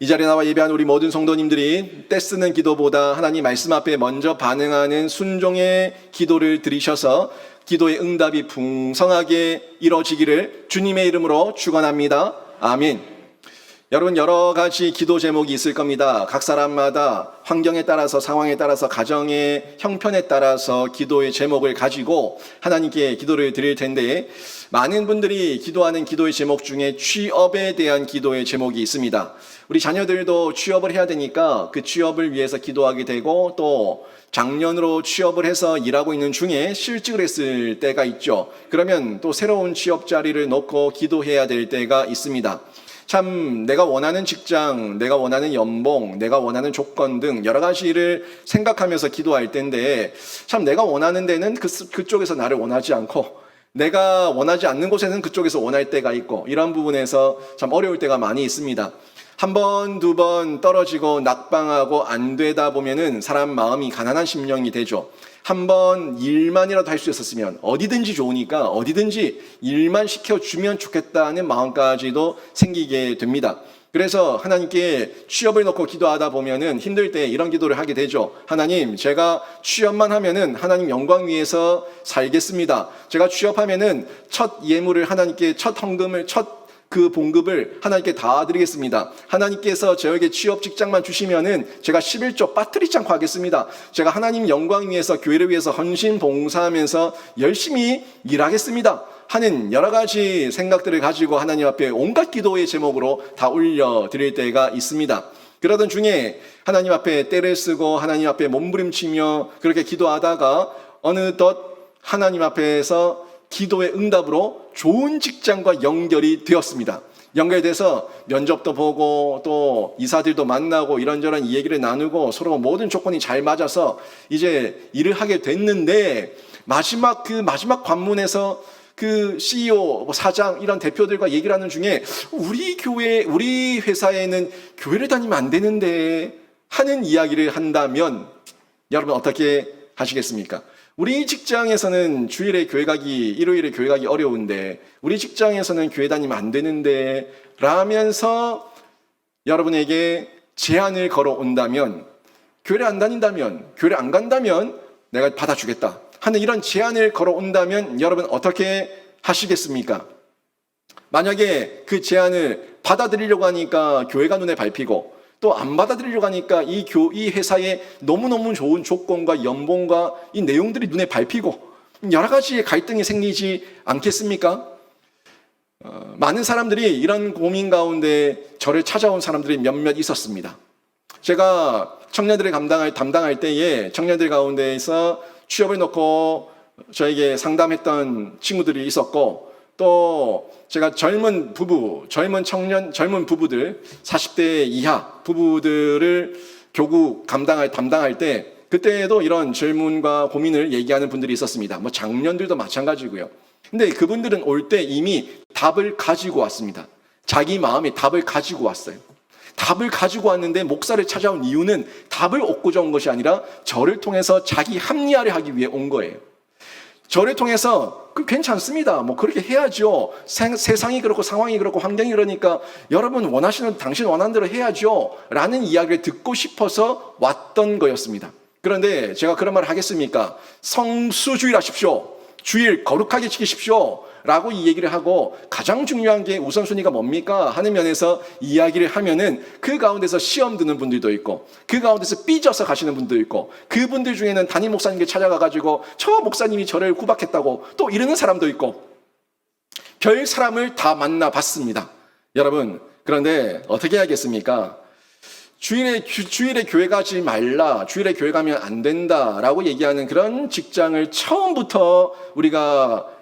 이 자리에 나와 예배한 우리 모든 성도님들이 떼쓰는 기도보다 하나님 말씀 앞에 먼저 반응하는 순종의 기도를 드리셔서 기도의 응답이 풍성하게 이루어지기를 주님의 이름으로 축원합니다. 아멘. 여러분, 여러 가지 기도 제목이 있을 겁니다. 각 사람마다 환경에 따라서, 상황에 따라서, 가정의 형편에 따라서 기도의 제목을 가지고 하나님께 기도를 드릴 텐데, 많은 분들이 기도하는 기도의 제목 중에 취업에 대한 기도의 제목이 있습니다. 우리 자녀들도 취업을 해야 되니까 그 취업을 위해서 기도하게 되고, 또 작년으로 취업을 해서 일하고 있는 중에 실직을 했을 때가 있죠. 그러면 또 새로운 취업 자리를 놓고 기도해야 될 때가 있습니다. 참 내가 원하는 직장, 내가 원하는 연봉, 내가 원하는 조건 등 여러 가지를 생각하면서 기도할 때인데, 참 내가 원하는 데는 그쪽에서 나를 원하지 않고, 내가 원하지 않는 곳에는 그쪽에서 원할 때가 있고, 이런 부분에서 참 어려울 때가 많이 있습니다. 한 번, 두 번 떨어지고 낙방하고 안 되다 보면은 사람 마음이 가난한 심령이 되죠. 한 번 일만이라도 할 수 있었으면, 어디든지 좋으니까 어디든지 일만 시켜주면 좋겠다는 마음까지도 생기게 됩니다. 그래서 하나님께 취업을 놓고 기도하다 보면은 힘들 때 이런 기도를 하게 되죠. 하나님, 제가 취업만 하면은 하나님 영광 위에서 살겠습니다. 제가 취업하면은 첫 예물을 하나님께, 첫 헌금을, 그 봉급을 하나님께 다 드리겠습니다. 하나님께서 저에게 취업 직장만 주시면은 제가 11조 빠뜨리지 않고 하겠습니다. 제가 하나님 영광 위해서, 교회를 위해서 헌신 봉사하면서 열심히 일하겠습니다 하는 여러 가지 생각들을 가지고 하나님 앞에 온갖 기도의 제목으로 다 올려드릴 때가 있습니다. 그러던 중에 하나님 앞에 떼를 쓰고 하나님 앞에 몸부림치며 그렇게 기도하다가 어느덧 하나님 앞에서 기도의 응답으로 좋은 직장과 연결이 되었습니다. 연결돼서 면접도 보고 또 이사들도 만나고 이런저런 얘기를 나누고 서로 모든 조건이 잘 맞아서 이제 일을 하게 됐는데, 마지막 관문에서 그 CEO, 사장, 이런 대표들과 얘기를 하는 중에 우리 회사에는 교회를 다니면 안 되는데 하는 이야기를 한다면 여러분 어떻게 하시겠습니까? 우리 직장에서는 주일에 교회 가기, 일요일에 교회 가기 어려운데 우리 직장에서는 교회 다니면 안 되는데 라면서 여러분에게 제안을 걸어온다면, 교회를 안 다닌다면, 교회를 안 간다면 내가 받아주겠다 하는 이런 제안을 걸어온다면 여러분 어떻게 하시겠습니까? 만약에 그 제안을 받아들이려고 하니까 교회가 눈에 밟히고 또 안 받아들이려고 하니까 이 회사의 너무너무 좋은 조건과 연봉과 이 내용들이 눈에 밟히고 여러 가지의 갈등이 생기지 않겠습니까? 많은 사람들이 이런 고민 가운데 저를 찾아온 사람들이 몇몇 있었습니다. 제가 청년들을 담당할 때에 청년들 가운데에서 취업을 놓고 저에게 상담했던 친구들이 있었고, 또 제가 젊은 부부들, 40대 이하 부부들을 교구 담당할 때 그때에도 이런 질문과 고민을 얘기하는 분들이 있었습니다. 장년들도 마찬가지고요. 근데 그분들은 올 때 이미 답을 가지고 왔습니다. 자기 마음에 답을 가지고 왔어요. 답을 가지고 왔는데 목사를 찾아온 이유는 답을 얻고자 온 것이 아니라 저를 통해서 자기 합리화를 하기 위해 온 거예요. 저를 통해서 괜찮습니다. 그렇게 해야죠. 세상이 그렇고 상황이 그렇고 환경이 그러니까 여러분 당신 원하는 대로 해야죠 라는 이야기를 듣고 싶어서 왔던 거였습니다. 그런데 제가 그런 말을 하겠습니까? 성수주일 하십시오. 주일 거룩하게 지키십시오 라고 이 얘기를 하고, 가장 중요한 게 우선순위가 뭡니까 하는 면에서 이야기를 하면은 그 가운데서 시험 드는 분들도 있고, 그 가운데서 삐져서 가시는 분도 있고, 그분들 중에는 담임 목사님께 찾아가가지고 저 목사님이 저를 구박했다고 또 이러는 사람도 있고, 별 사람을 다 만나봤습니다. 여러분, 그런데 어떻게 해야겠습니까? 주일에 교회 가지 말라, 주일에 교회 가면 안 된다라고 얘기하는 그런 직장을 처음부터 우리가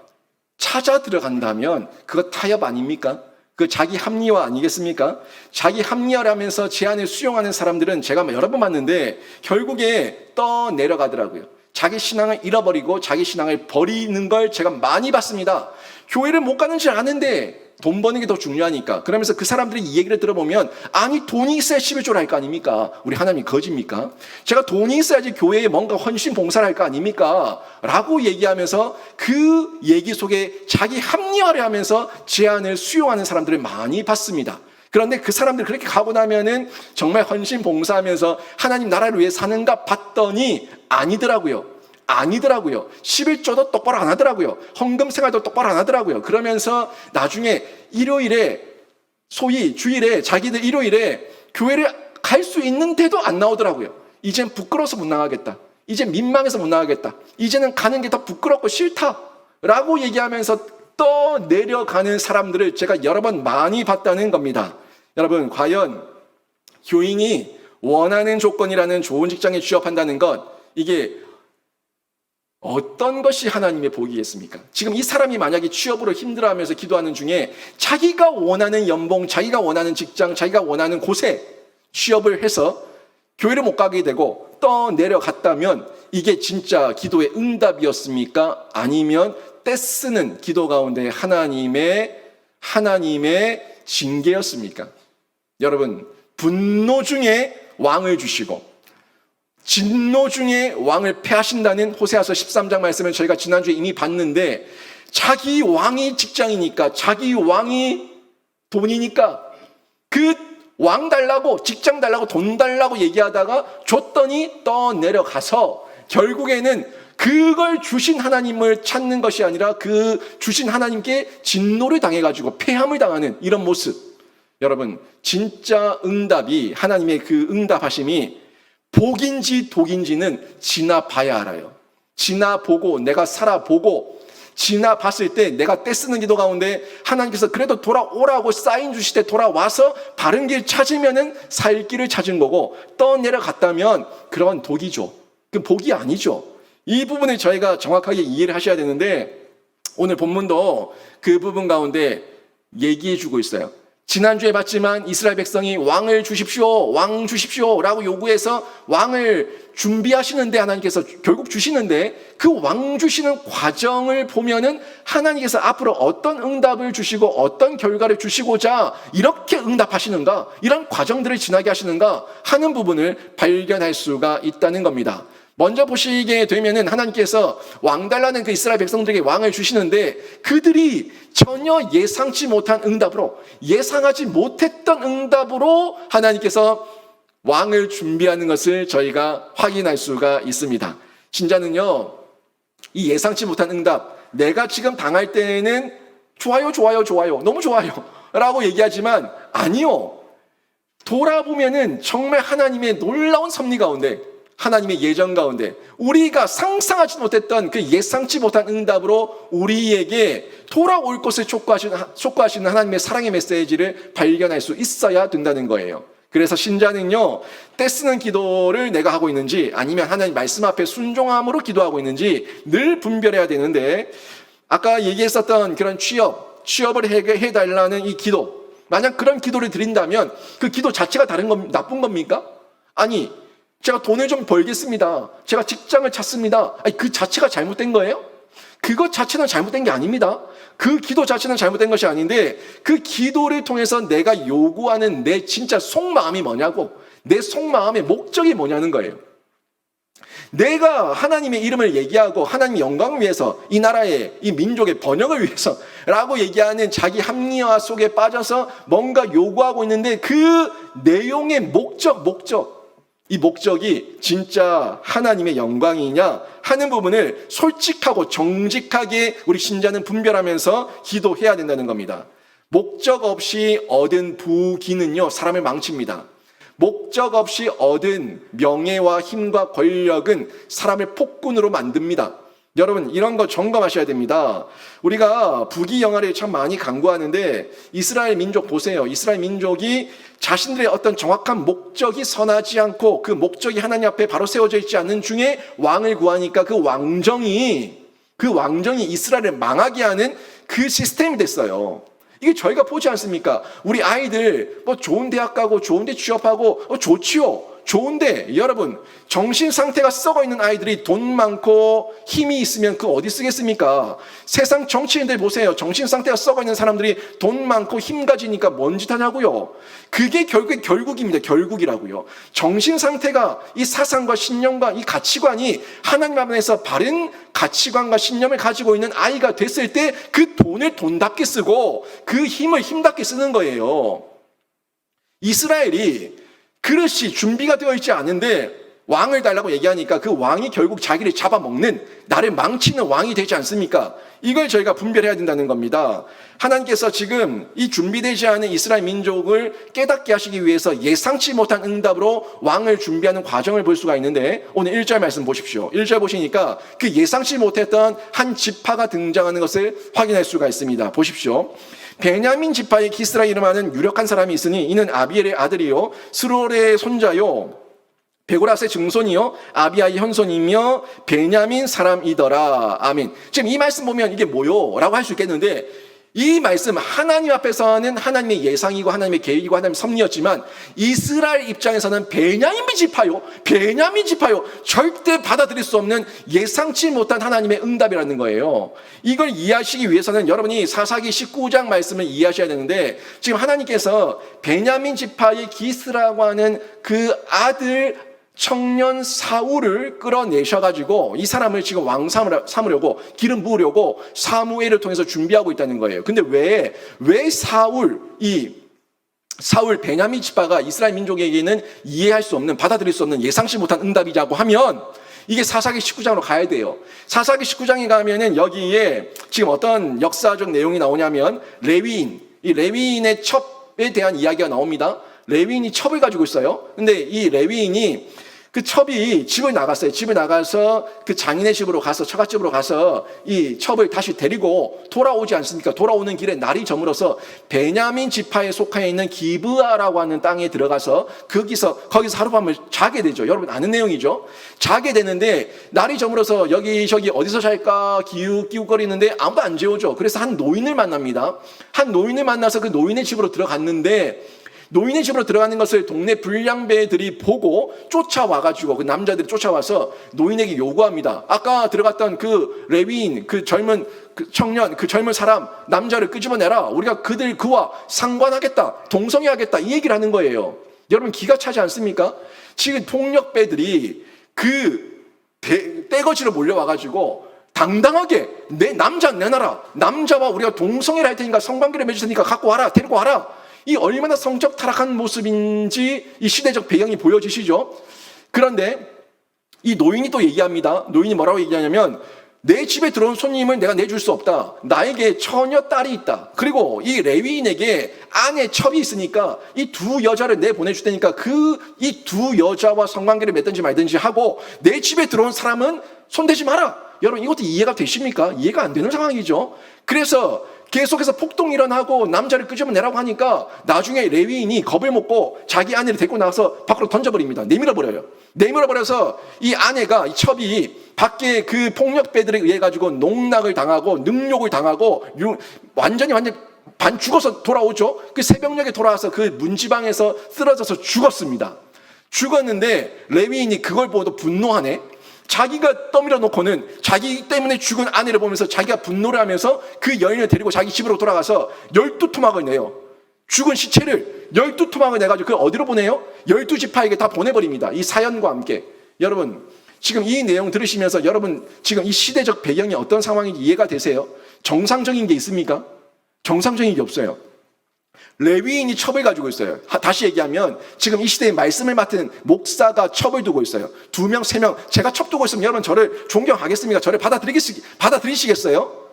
찾아 들어간다면 그거 타협 아닙니까? 그 자기 합리화 아니겠습니까? 자기 합리화를 하면서 제안을 수용하는 사람들은 제가 여러 번 봤는데 결국에 떠내려가더라고요. 자기 신앙을 잃어버리고 자기 신앙을 버리는 걸 제가 많이 봤습니다. 교회를 못 가는 줄 아는데 돈 버는 게 더 중요하니까. 그러면서 그 사람들이 이 얘기를 들어보면, 아니 돈이 있어야 11조를 할 거 아닙니까? 우리 하나님이 거짓입니까? 제가 돈이 있어야지 교회에 뭔가 헌신 봉사를 할 거 아닙니까? 라고 얘기하면서 그 얘기 속에 자기 합리화를 하면서 제안을 수용하는 사람들을 많이 봤습니다. 그런데 그 사람들 그렇게 가고 나면은 정말 헌신 봉사하면서 하나님 나라를 위해 사는가 봤더니 아니더라고요. 11조도 똑바로 안 하더라고요. 헌금 생활도 똑바로 안 하더라고요. 그러면서 나중에 일요일에, 소위 주일에, 자기들 일요일에 교회를 갈 수 있는데도 안 나오더라고요. 이젠 부끄러워서 못 나가겠다. 이제 민망해서 못 나가겠다. 이제는 가는 게 더 부끄럽고 싫다라고 얘기하면서 또 내려가는 사람들을 제가 여러 번 많이 봤다는 겁니다. 여러분, 과연 교인이 원하는 조건이라는 좋은 직장에 취업한다는 것, 이게 어떤 것이 하나님의 복이겠습니까? 지금 이 사람이 만약에 취업으로 힘들어하면서 기도하는 중에 자기가 원하는 연봉, 자기가 원하는 직장, 자기가 원하는 곳에 취업을 해서 교회를 못 가게 되고 또 내려갔다면 이게 진짜 기도의 응답이었습니까? 아니면 떼쓰는 기도 가운데 하나님의 징계였습니까? 여러분, 분노 중에 왕을 주시고 진노 중에 왕을 패하신다는 호세아서 13장 말씀을 저희가 지난주에 이미 봤는데, 자기 왕이 직장이니까, 자기 왕이 돈이니까 그 왕 달라고, 직장 달라고, 돈 달라고 얘기하다가 줬더니 또 내려가서 결국에는 그걸 주신 하나님을 찾는 것이 아니라 그 주신 하나님께 진노를 당해가지고 패함을 당하는 이런 모습. 여러분, 진짜 응답이, 하나님의 그 응답하심이 복인지 독인지는 지나봐야 알아요. 지나보고, 내가 살아보고, 지나봤을 때 내가 떼쓰는 기도 가운데 하나님께서 그래도 돌아오라고 사인 주실 때 돌아와서 바른 길 찾으면은 살 길을 찾은 거고, 떠내려갔다면 그런 독이죠. 그 복이 아니죠. 이 부분을 저희가 정확하게 이해를 하셔야 되는데, 오늘 본문도 그 부분 가운데 얘기해 주고 있어요. 지난주에 봤지만 이스라엘 백성이 왕을 주십시오, 왕 주십시오 라고 요구해서 왕을 준비하시는데 하나님께서 결국 주시는데, 그 왕 주시는 과정을 보면은 하나님께서 앞으로 어떤 응답을 주시고 어떤 결과를 주시고자 이렇게 응답하시는가, 이런 과정들을 지나게 하시는가 하는 부분을 발견할 수가 있다는 겁니다. 먼저 보시게 되면은 하나님께서 왕 달라는 그 이스라엘 백성들에게 왕을 주시는데, 그들이 전혀 예상치 못한 응답으로, 예상하지 못했던 응답으로 하나님께서 왕을 준비하는 것을 저희가 확인할 수가 있습니다. 신자는요, 이 예상치 못한 응답, 내가 지금 당할 때에는 좋아요, 너무 좋아요 라고 얘기하지만, 아니요, 돌아보면은 정말 하나님의 놀라운 섭리 가운데, 하나님의 예정 가운데 우리가 상상하지 못했던 그 예상치 못한 응답으로 우리에게 돌아올 것을 촉구하시는 하나님의 사랑의 메시지를 발견할 수 있어야 된다는 거예요. 그래서 신자는요, 떼쓰는 기도를 내가 하고 있는지 아니면 하나님 말씀 앞에 순종함으로 기도하고 있는지 늘 분별해야 되는데, 아까 얘기했었던 그런 취업을 해달라는 이 기도, 만약 그런 기도를 드린다면 그 기도 자체가 나쁜 겁니까? 아니, 제가 돈을 좀 벌겠습니다, 제가 직장을 찾습니다, 아니, 그 자체가 잘못된 거예요? 그것 자체는 잘못된 게 아닙니다. 그 기도 자체는 잘못된 것이 아닌데, 그 기도를 통해서 내가 요구하는 내 진짜 속마음이 뭐냐고, 내 속마음의 목적이 뭐냐는 거예요. 내가 하나님의 이름을 얘기하고 하나님의 영광을 위해서, 이 나라의, 이 민족의 번영을 위해서 라고 얘기하는 자기 합리화 속에 빠져서 뭔가 요구하고 있는데, 그 내용의 목적, 이 목적이 진짜 하나님의 영광이냐 하는 부분을 솔직하고 정직하게 우리 신자는 분별하면서 기도해야 된다는 겁니다. 목적 없이 얻은 부귀는요, 사람을 망칩니다. 목적 없이 얻은 명예와 힘과 권력은 사람을 폭군으로 만듭니다. 여러분, 이런 거 점검하셔야 됩니다. 우리가 부귀영화를 참 많이 강구하는데, 이스라엘 민족 보세요. 이스라엘 민족이 자신들의 어떤 정확한 목적이 선하지 않고 그 목적이 하나님 앞에 바로 세워져 있지 않는 중에 왕을 구하니까 그 왕정이 이스라엘을 망하게 하는 그 시스템이 됐어요. 이게 저희가 보지 않습니까? 우리 아이들 뭐 좋은 대학 가고 좋은 데 취업하고 좋지요. 좋은데 여러분, 정신 상태가 썩어 있는 아이들이 돈 많고 힘이 있으면 그 어디 쓰겠습니까? 세상 정치인들 보세요. 정신 상태가 썩어 있는 사람들이 돈 많고 힘 가지니까 뭔 짓 하냐고요. 그게 결국입니다. 결국이라고요. 정신 상태가, 이 사상과 신념과 이 가치관이 하나님 앞에서 바른 가치관과 신념을 가지고 있는 아이가 됐을 때 그 돈을 돈답게 쓰고 그 힘을 힘답게 쓰는 거예요. 이스라엘이 그릇이 준비가 되어 있지 않은데 왕을 달라고 얘기하니까 그 왕이 결국 자기를 잡아먹는, 나를 망치는 왕이 되지 않습니까? 이걸 저희가 분별해야 된다는 겁니다. 하나님께서 지금 이 준비되지 않은 이스라엘 민족을 깨닫게 하시기 위해서 예상치 못한 응답으로 왕을 준비하는 과정을 볼 수가 있는데, 오늘 1절 말씀 보십시오. 1절 보시니까 그 예상치 못했던 한 지파가 등장하는 것을 확인할 수가 있습니다. 보십시오. 베냐민 지파의 기스라 이름하는 유력한 사람이 있으니 이는 아비엘의 아들이요 스롤의 손자요 베고라스의 증손이요 아비아의 현손이며 베냐민 사람이더라. 아멘. 지금 이 말씀 보면 이게 뭐요? 라고 할 수 있겠는데, 이 말씀 하나님 앞에서는 하나님의 예상이고 하나님의 계획이고 하나님의 섭리였지만 이스라엘 입장에서는 베냐민 지파요 절대 받아들일 수 없는 예상치 못한 하나님의 응답이라는 거예요. 이걸 이해하시기 위해서는 여러분이 사사기 19장 말씀을 이해하셔야 되는데, 지금 하나님께서 베냐민 지파의 기스라고 하는 그 아들 청년 사울을 끌어내셔가지고 이 사람을 지금 왕 삼으려고 기름 부으려고 사무엘을 통해서 준비하고 있다는 거예요. 근데 왜 사울 베냐민 지파가 이스라엘 민족에게는 이해할 수 없는, 받아들일 수 없는 예상치 못한 응답이자고 하면 이게 사사기 19장으로 가야 돼요. 사사기 19장에 가면은 여기에 지금 어떤 역사적 내용이 나오냐면 이 레위인의 첩에 대한 이야기가 나옵니다. 레위인이 첩을 가지고 있어요. 근데 이 레위인이 그 첩이 집을 나갔어요. 집을 나가서 그 장인의 집으로 가서, 처갓집으로 가서 이 첩을 다시 데리고 돌아오지 않습니까? 돌아오는 길에 날이 저물어서 베냐민 지파에 속해 있는 기브아라고 하는 땅에 들어가서 거기서 하룻밤을 자게 되죠. 여러분 아는 내용이죠. 자게 되는데 날이 저물어서 여기저기 어디서 잘까 기웃기웃거리는데 아무도 안 재워줘. 그래서 한 노인을 만납니다. 한 노인을 만나서 그 노인의 집으로 들어갔는데, 노인의 집으로 들어가는 것을 동네 불량배들이 보고 쫓아와가지고, 그 남자들이 쫓아와서 노인에게 요구합니다. 아까 들어갔던 그 레위인, 그 젊은 그 청년, 그 젊은 사람, 남자를 끄집어내라. 우리가 그와 상관하겠다, 동성애하겠다, 이 얘기를 하는 거예요. 여러분 기가 차지 않습니까? 지금 폭력배들이 그 떼거지로 몰려와가지고 당당하게 내 남자 내놔라, 남자와 우리가 동성애를 할 테니까, 성관계를 맺을 테니까 갖고 와라, 데리고 와라. 이 얼마나 성적 타락한 모습인지 이 시대적 배경이 보여지시죠? 그런데 이 노인이 또 얘기합니다. 노인이 뭐라고 얘기하냐면, 내 집에 들어온 손님을 내가 내줄 수 없다. 나에게 처녀 딸이 있다. 그리고 이 레위인에게 아내 첩이 있으니까 이 두 여자를 내보내줄 테니까 이 두 여자와 성관계를 맺든지 말든지 하고 내 집에 들어온 사람은 손대지 마라. 여러분 이것도 이해가 되십니까? 이해가 안 되는 상황이죠. 그래서 계속해서 폭동이 일어나고 남자를 끄집어내라고 하니까 나중에 레위인이 겁을 먹고 자기 아내를 데리고 나가서 밖으로 던져버립니다. 내밀어버려요. 내밀어버려서 이 아내가, 이 첩이 밖에 그 폭력배들에 의해 가지고 농락을 당하고 능욕을 당하고 완전히 반 죽어서 돌아오죠. 그 새벽녘에 돌아와서 그 문지방에서 쓰러져서 죽었습니다. 죽었는데 레위인이 그걸 보고 분노하네. 자기가 떠밀어 놓고는 자기 때문에 죽은 아내를 보면서 자기가 분노를 하면서 그 여인을 데리고 자기 집으로 돌아가서 12토막을 내요. 죽은 시체를 12토막을 내가지고 그걸 어디로 보내요? 12지파에게 다 보내버립니다. 이 사연과 함께. 여러분 지금 이 내용 들으시면서 여러분 지금 이 시대적 배경이 어떤 상황인지 이해가 되세요? 정상적인 게 있습니까? 정상적인 게 없어요. 레위인이 첩을 가지고 있어요. 다시 얘기하면 지금 이 시대에 말씀을 맡은 목사가 첩을 두고 있어요. 2명, 3명. 제가 첩 두고 있으면 여러분 저를 존경하겠습니까? 저를 받아들이시겠어요?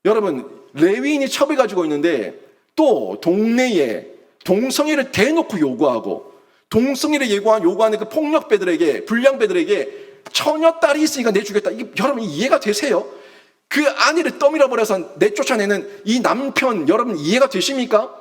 여러분 레위인이 첩을 가지고 있는데 또 동네에 동성애를 대놓고 요구하고, 동성애를 요구하는 그 폭력배들에게, 불량배들에게 처녀 딸이 있으니까 내주겠다. 이게 여러분 이해가 되세요? 그 아내를 떠밀어버려서 내쫓아내는 이 남편, 여러분 이해가 되십니까?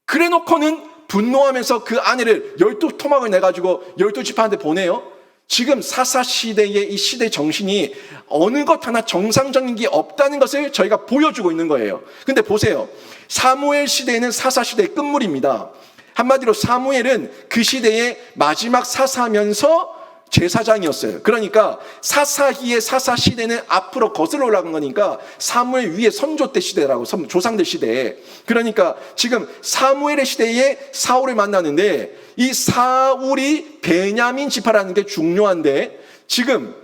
그래 놓고는 분노하면서 그 아내를 12토막을 내가지고 12지파한테 보내요. 지금 사사시대의 이 시대 정신이 어느 것 하나 정상적인 게 없다는 것을 저희가 보여주고 있는 거예요. 근데 보세요. 사무엘 시대는 사사시대의 끝물입니다. 한마디로 사무엘은 그 시대의 마지막 사사면서 제사장이었어요. 그러니까 사사기의 사사시대는 앞으로 거슬러 올라간 거니까 사무엘 위에 선조 때 시대라고, 조상들 시대에. 그러니까 지금 사무엘의 시대에 사울을 만나는데 이 사울이 베냐민 지파라는 게 중요한데, 지금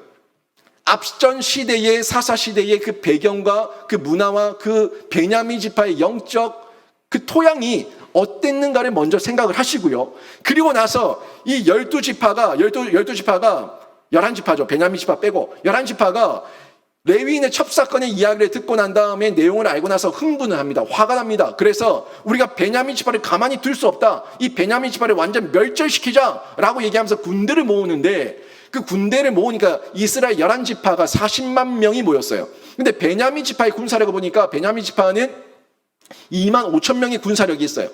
앞전 시대의 사사시대의 그 배경과 그 문화와 그 베냐민 지파의 영적 그 토양이 어땠는가를 먼저 생각을 하시고요. 그리고 나서 이 12지파가 11지파죠. 베냐민 지파 빼고 11지파가 레위인의 첩사건의 이야기를 듣고 난 다음에 내용을 알고 나서 흥분을 합니다. 화가 납니다. 그래서 우리가 베냐민 지파를 가만히 둘 수 없다. 이 베냐민 지파를 완전 멸절시키자라고 얘기하면서 군대를 모으는데, 그 군대를 모으니까 이스라엘 11지파가 40만 명이 모였어요. 근데 베냐민 지파의 군사력을 보니까 베냐민 지파는 2만 5천 명의 군사력이 있어요.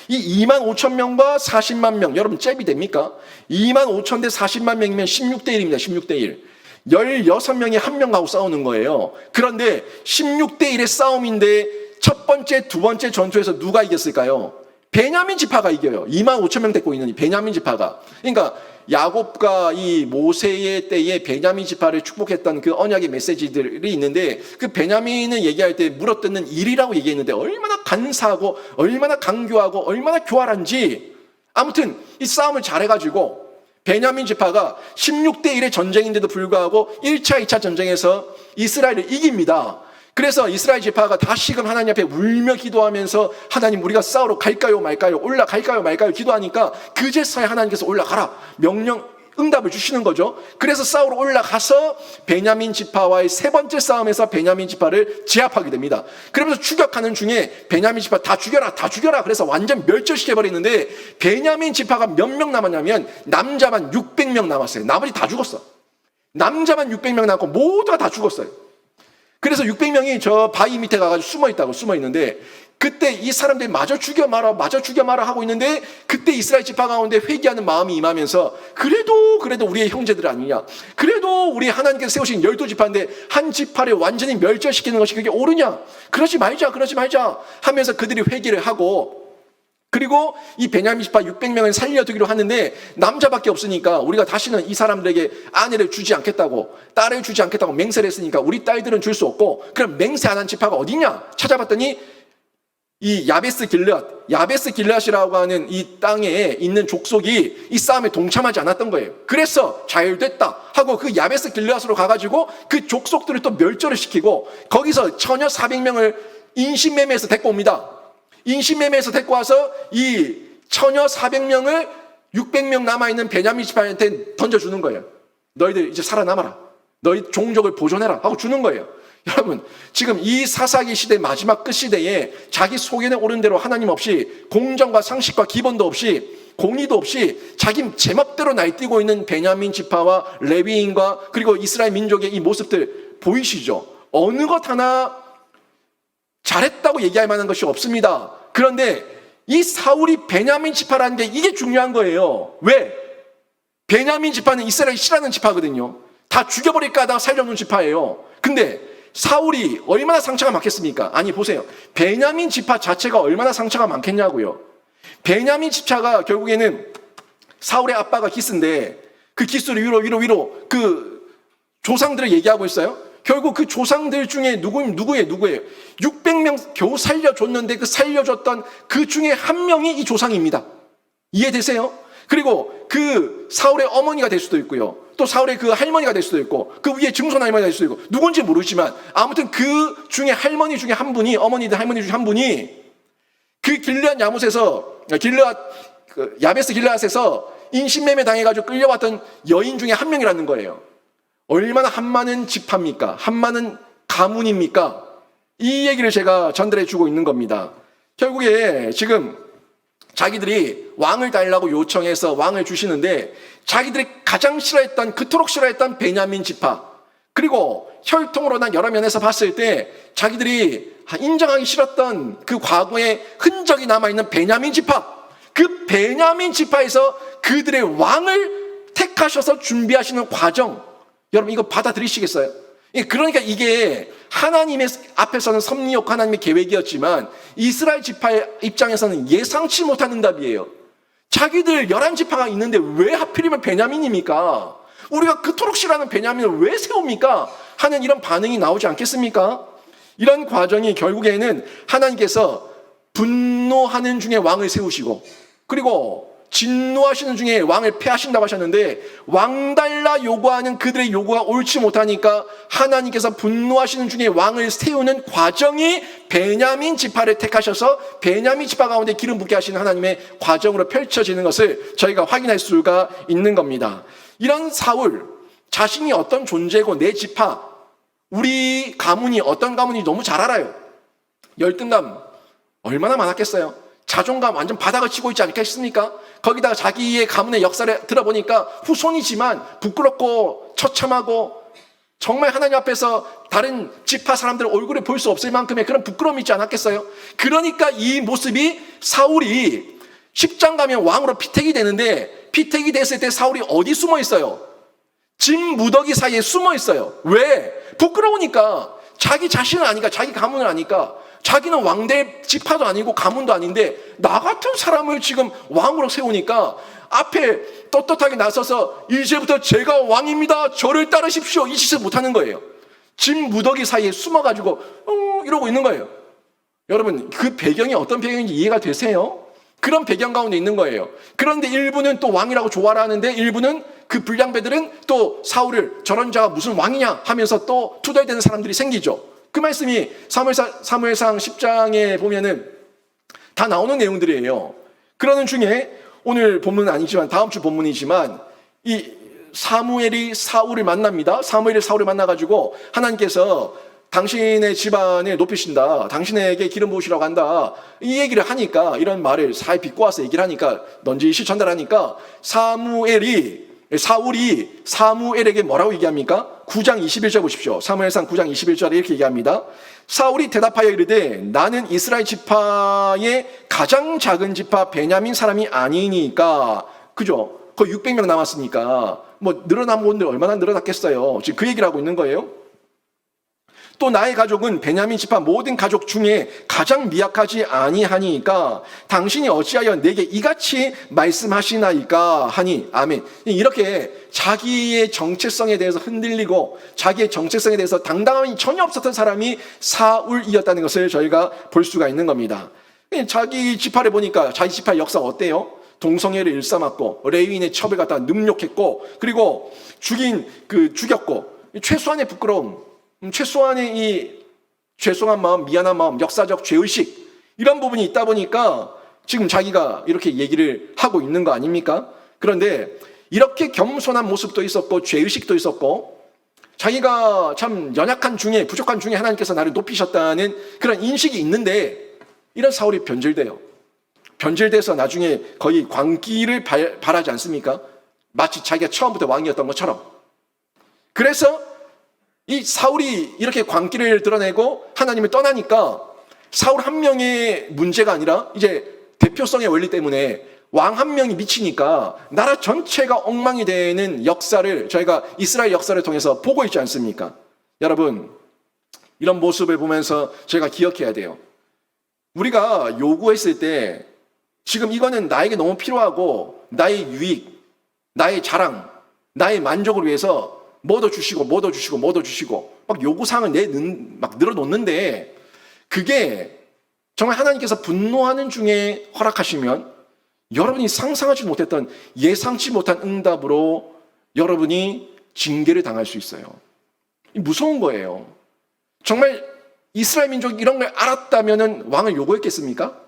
이 2만 5천 명과 40만 명, 여러분 잽이 됩니까? 2만 5천 대 40만 명이면 16대 1입니다. 16대 1. 16명이 한 명하고 싸우는 거예요. 그런데 16대 1의 싸움인데 첫 번째, 두 번째 전투에서 누가 이겼을까요? 베냐민 지파가 이겨요. 2만 5천 명 데리고 있는 이 베냐민 지파가. 그러니까 야곱과 이 모세의 때에 베냐민 지파를 축복했던 그 언약의 메시지들이 있는데, 그 베냐민을 얘기할 때 물어뜯는 일이라고 얘기했는데 얼마나 간사하고 얼마나 강교하고 얼마나 교활한지, 아무튼 이 싸움을 잘해가지고 베냐민 지파가 16대 1의 전쟁인데도 불구하고 1차, 2차 전쟁에서 이스라엘을 이깁니다. 그래서 이스라엘 지파가 다시금 하나님 앞에 울며 기도하면서, 하나님 우리가 싸우러 갈까요 말까요, 올라갈까요 말까요 기도하니까 그제서야 하나님께서 올라가라 명령 응답을 주시는 거죠. 그래서 싸우러 올라가서 베냐민 지파와의 세 번째 싸움에서 베냐민 지파를 제압하게 됩니다. 그러면서 추격하는 중에 베냐민 지파 다 죽여라 다 죽여라 그래서 완전 멸절시켜버리는데, 베냐민 지파가 몇 명 남았냐면 남자만 600명 남았어요. 나머지 다 죽었어. 남자만 600명 남고 모두가 다 죽었어요. 그래서 600명이 저 바위 밑에 가가지고 숨어 있는데, 그때 이 사람들이 마저 죽여 마라 하고 있는데, 그때 이스라엘 지파 가운데 회개하는 마음이 임하면서, 그래도 우리의 형제들 아니냐, 그래도 우리 하나님께서 세우신 12지파인데 한 지파를 완전히 멸절시키는 것이 그게 옳으냐, 그러지 말자 하면서 그들이 회개를 하고, 그리고 이 베냐민 지파 600명을 살려두기로 하는데 남자밖에 없으니까 우리가 다시는 이 사람들에게 아내를 주지 않겠다고, 딸을 주지 않겠다고 맹세를 했으니까 우리 딸들은 줄 수 없고, 그럼 맹세 안 한 지파가 어디냐 찾아봤더니 이 야베스 길앗이라고 하는 이 땅에 있는 족속이 이 싸움에 동참하지 않았던 거예요. 그래서 잘 됐다 하고 그 야베스 길앗으로 가가지고 그 족속들을 또 멸절을 시키고, 거기서 처녀 400명을 인신매매해서 데리고 옵니다. 인신매매해서 데리고 와서 이 처녀 400명을 600명 남아있는 베냐민 지파한테 던져주는 거예요. 너희들 이제 살아남아라, 너희 종족을 보존해라 하고 주는 거예요. 여러분, 지금 이 사사기 시대 마지막 끝 시대에 자기 속에는 옳은 대로 하나님 없이, 공정과 상식과 기본도 없이, 공의도 없이 자기 제멋대로 날뛰고 있는 베냐민 지파와 레위인과 그리고 이스라엘 민족의 이 모습들 보이시죠? 어느 것 하나 잘했다고 얘기할 만한 것이 없습니다. 그런데 이 사울이 베냐민 지파라는 게 이게 중요한 거예요. 왜? 베냐민 지파는 이스라엘이 싫어하는 지파거든요. 다 죽여버릴까 하다가 살려놓은 지파예요. 근데 사울이 얼마나 상처가 많겠습니까? 아니 보세요. 베냐민 지파 자체가 얼마나 상처가 많겠냐고요. 베냐민 지파가 결국에는 사울의 아빠가 기스인데, 그 기스를 위로 그 조상들을 얘기하고 있어요. 결국 그 조상들 중에 누구예요? 600명 겨우 살려줬는데 그 살려줬던 그 중에 한 명이 이 조상입니다. 이해되세요? 그리고 그 사울의 어머니가 될 수도 있고요, 또 사울의 그 할머니가 될 수도 있고, 그 위에 증손 할머니가 될 수도 있고, 누군지 모르지만 아무튼 그 중에 할머니 중에 한 분이, 어머니들 할머니 중에 한 분이 그 야베스 길앗에서 인신매매 당해가지고 끌려왔던 여인 중에 한 명이라는 거예요. 얼마나 한많은 지파입니까? 한많은 가문입니까? 이 얘기를 제가 전달해 주고 있는 겁니다. 결국에 지금 자기들이 왕을 달라고 요청해서 왕을 주시는데, 자기들이 가장 싫어했던, 그토록 싫어했던 베냐민 지파, 그리고 혈통으로 난 여러 면에서 봤을 때 자기들이 인정하기 싫었던 그 과거의 흔적이 남아있는 베냐민 지파, 그 베냐민 지파에서 그들의 왕을 택하셔서 준비하시는 과정, 여러분 이거 받아들이시겠어요? 그러니까 이게 하나님의 앞에서는 섭리욕 하나님의 계획이었지만 이스라엘 지파의 입장에서는 예상치 못한 응답이에요. 자기들 11지파가 있는데 왜 하필이면 베냐민입니까? 우리가 그토록 싫어하는 베냐민을 왜 세웁니까? 하는 이런 반응이 나오지 않겠습니까? 이런 과정이 결국에는 하나님께서 분노하는 중에 왕을 세우시고, 그리고 진노하시는 중에 왕을 패하신다고 하셨는데 왕달라 요구하는 그들의 요구가 옳지 못하니까 하나님께서 분노하시는 중에 왕을 세우는 과정이 베냐민 지파를 택하셔서 베냐민 지파 가운데 기름 붓게 하시는 하나님의 과정으로 펼쳐지는 것을 저희가 확인할 수가 있는 겁니다. 이런 사울, 자신이 어떤 존재고 내 지파, 우리 가문이 어떤 가문인지 너무 잘 알아요. 열등감 얼마나 많았겠어요. 자존감 완전 바닥을 치고 있지 않겠습니까? 거기다가 자기의 가문의 역사를 들어보니까 후손이지만 부끄럽고 처참하고 정말 하나님 앞에서 다른 지파 사람들 얼굴을 볼 수 없을 만큼의 그런 부끄러움이 있지 않았겠어요? 그러니까 이 모습이 사울이 10장 가면 왕으로 피택이 되는데 피택이 됐을 때 사울이 어디 숨어 있어요? 집 무더기 사이에 숨어 있어요. 왜? 부끄러우니까. 자기 자신을 아니까, 자기 가문을 아니까. 자기는 왕대 지파도 아니고 가문도 아닌데 나 같은 사람을 지금 왕으로 세우니까 앞에 떳떳하게 나서서 이제부터 제가 왕입니다. 저를 따르십시오. 이 짓을 못하는 거예요. 집 무더기 사이에 숨어가지고 이러고 있는 거예요. 여러분, 그 배경이 어떤 배경인지 이해가 되세요? 그런 배경 가운데 있는 거예요. 그런데 일부는 또 왕이라고 좋아라 하는데 일부는 그 불량배들은 또 사울을 저런 자가 무슨 왕이냐 하면서 또 투덜대는 사람들이 생기죠. 그 말씀이 사무엘상 10장에 보면은 다 나오는 내용들이에요. 그러는 중에 오늘 본문은 아니지만 다음 주 본문이지만 이 사무엘이 사울을 만납니다. 사무엘이 사울을 만나가지고 하나님께서 당신의 집안을 높이신다. 당신에게 기름 부으시라고 한다. 이 얘기를 하니까 이런 말을 잘 빚고 와서 얘기를 하니까 넌지시 전달하니까 사울이 사무엘에게 뭐라고 얘기합니까? 9장 21절 보십시오. 사무엘상 9장 21절에 이렇게 얘기합니다. 사울이 대답하여 이르되 나는 이스라엘 지파의 가장 작은 지파 베냐민 사람이 아니니까. 그죠? 거의 600명 남았으니까 뭐 늘어난 분들 얼마나 늘어났겠어요. 지금 그 얘기를 하고 있는 거예요. 또 나의 가족은 베냐민 지파 모든 가족 중에 가장 미약하지 아니하니까 당신이 어찌하여 내게 이같이 말씀하시나이까 하니. 아멘. 이렇게 자기의 정체성에 대해서 흔들리고 자기의 정체성에 대해서 당당함이 전혀 없었던 사람이 사울이었다는 것을 저희가 볼 수가 있는 겁니다. 자기 지파를 보니까 자기 지파의 역사가 어때요? 동성애를 일삼았고 레위인의 첩을 갖다 능욕했고 그리고 죽였고 최소한의 부끄러움, 최소한의 이 죄송한 마음, 미안한 마음, 역사적 죄의식 이런 부분이 있다 보니까 지금 자기가 이렇게 얘기를 하고 있는 거 아닙니까? 그런데 이렇게 겸손한 모습도 있었고 죄의식도 있었고 자기가 참 연약한 중에 부족한 중에 하나님께서 나를 높이셨다는 그런 인식이 있는데 이런 사울이 변질돼요. 변질돼서 나중에 거의 광기를 발하지 않습니까? 마치 자기가 처음부터 왕이었던 것처럼. 그래서 이 사울이 이렇게 광기를 드러내고 하나님을 떠나니까 사울 한 명의 문제가 아니라 이제 대표성의 원리 때문에 왕 한 명이 미치니까 나라 전체가 엉망이 되는 역사를 저희가 이스라엘 역사를 통해서 보고 있지 않습니까? 여러분, 이런 모습을 보면서 저희가 기억해야 돼요. 우리가 요구했을 때 지금 이거는 나에게 너무 필요하고 나의 유익, 나의 자랑, 나의 만족을 위해서 뭐도 주시고 막 요구사항을 막 늘어놓는데 그게 정말 하나님께서 분노하는 중에 허락하시면 여러분이 상상하지 못했던 예상치 못한 응답으로 여러분이 징계를 당할 수 있어요. 무서운 거예요. 정말 이스라엘 민족이 이런 걸 알았다면 왕을 요구했겠습니까?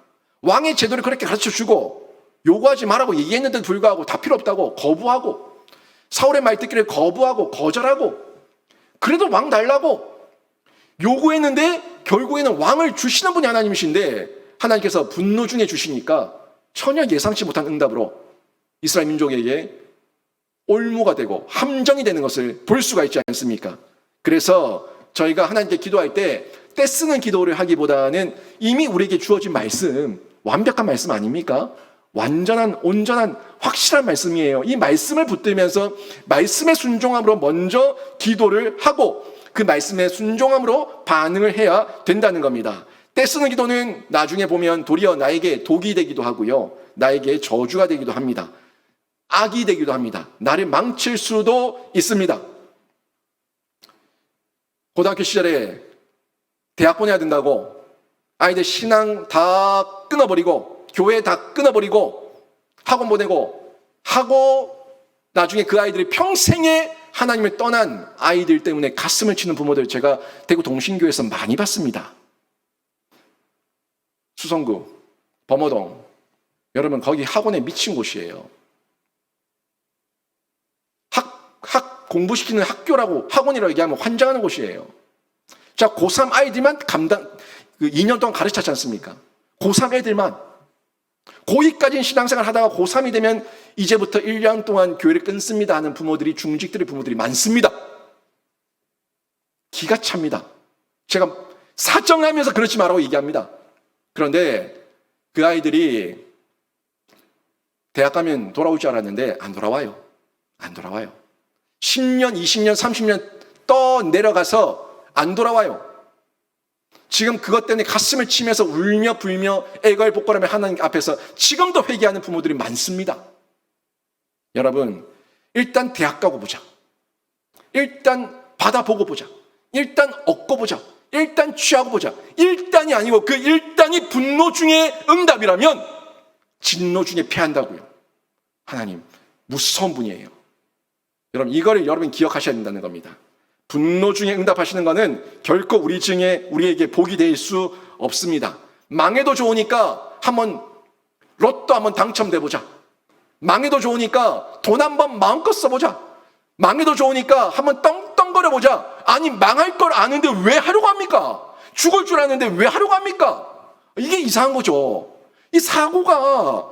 왕의 제도를 그렇게 가르쳐주고 요구하지 말라고 얘기했는데도 불구하고 다 필요 없다고 거부하고 사울의 말 듣기를 거부하고 거절하고 그래도 왕 달라고 요구했는데 결국에는 왕을 주시는 분이 하나님이신데 하나님께서 분노 중에 주시니까 전혀 예상치 못한 응답으로 이스라엘 민족에게 올무가 되고 함정이 되는 것을 볼 수가 있지 않습니까? 그래서 저희가 하나님께 기도할 때 떼쓰는 기도를 하기보다는 이미 우리에게 주어진 말씀, 완벽한 말씀 아닙니까? 완전한, 온전한, 확실한 말씀이에요. 이 말씀을 붙들면서 말씀의 순종함으로 먼저 기도를 하고 그 말씀의 순종함으로 반응을 해야 된다는 겁니다. 떼쓰는 기도는 나중에 보면 도리어 나에게 독이 되기도 하고요. 나에게 저주가 되기도 합니다. 악이 되기도 합니다. 나를 망칠 수도 있습니다. 고등학교 시절에 대학 보내야 된다고 아이들 신앙 다 끊어버리고 교회 다 끊어버리고 학원 보내고 하고 나중에 그 아이들이 평생에 하나님을 떠난 아이들 때문에 가슴을 치는 부모들 제가 대구 동신교회에서 많이 봤습니다. 수성구, 범어동, 여러분 거기 학원에 미친 곳이에요. 공부시키는 학교라고 학원이라고 얘기하면 환장하는 곳이에요. 자, 고3 아이들만 2년 동안 가르쳤지 않습니까? 고3 애들만. 고2까지는 신앙생활 하다가 고3이 되면 이제부터 1년 동안 교회를 끊습니다 하는 부모들이, 중직들의 부모들이 많습니다. 기가 찹니다. 제가 사정하면서 그렇지 말라고 얘기합니다. 그런데 그 아이들이 대학 가면 돌아올 줄 알았는데 안 돌아와요. 안 돌아와요. 10년, 20년, 30년 떠 내려가서 안 돌아와요. 지금 그것 때문에 가슴을 치면서 울며 불며 애걸복걸하며 하나님 앞에서 지금도 회개하는 부모들이 많습니다. 여러분, 일단 대학 가고 보자. 일단 받아보고 보자. 일단 얻고 보자. 일단 취하고 보자. 일단이 아니고 그 일단이 분노 중에 응답이라면 진노 중에 패한다고요. 하나님, 무서운 분이에요. 여러분, 이거를 여러분 기억하셔야 된다는 겁니다. 분노 중에 응답하시는 것은 결코 우리에게 복이 될 수 없습니다. 망해도 좋으니까 로또 한번 당첨돼 보자. 망해도 좋으니까 돈 한번 마음껏 써보자. 망해도 좋으니까 한번 떵떵거려 보자. 아니, 망할 걸 아는데 왜 하려고 합니까? 죽을 줄 아는데 왜 하려고 합니까? 이게 이상한 거죠. 이 사고가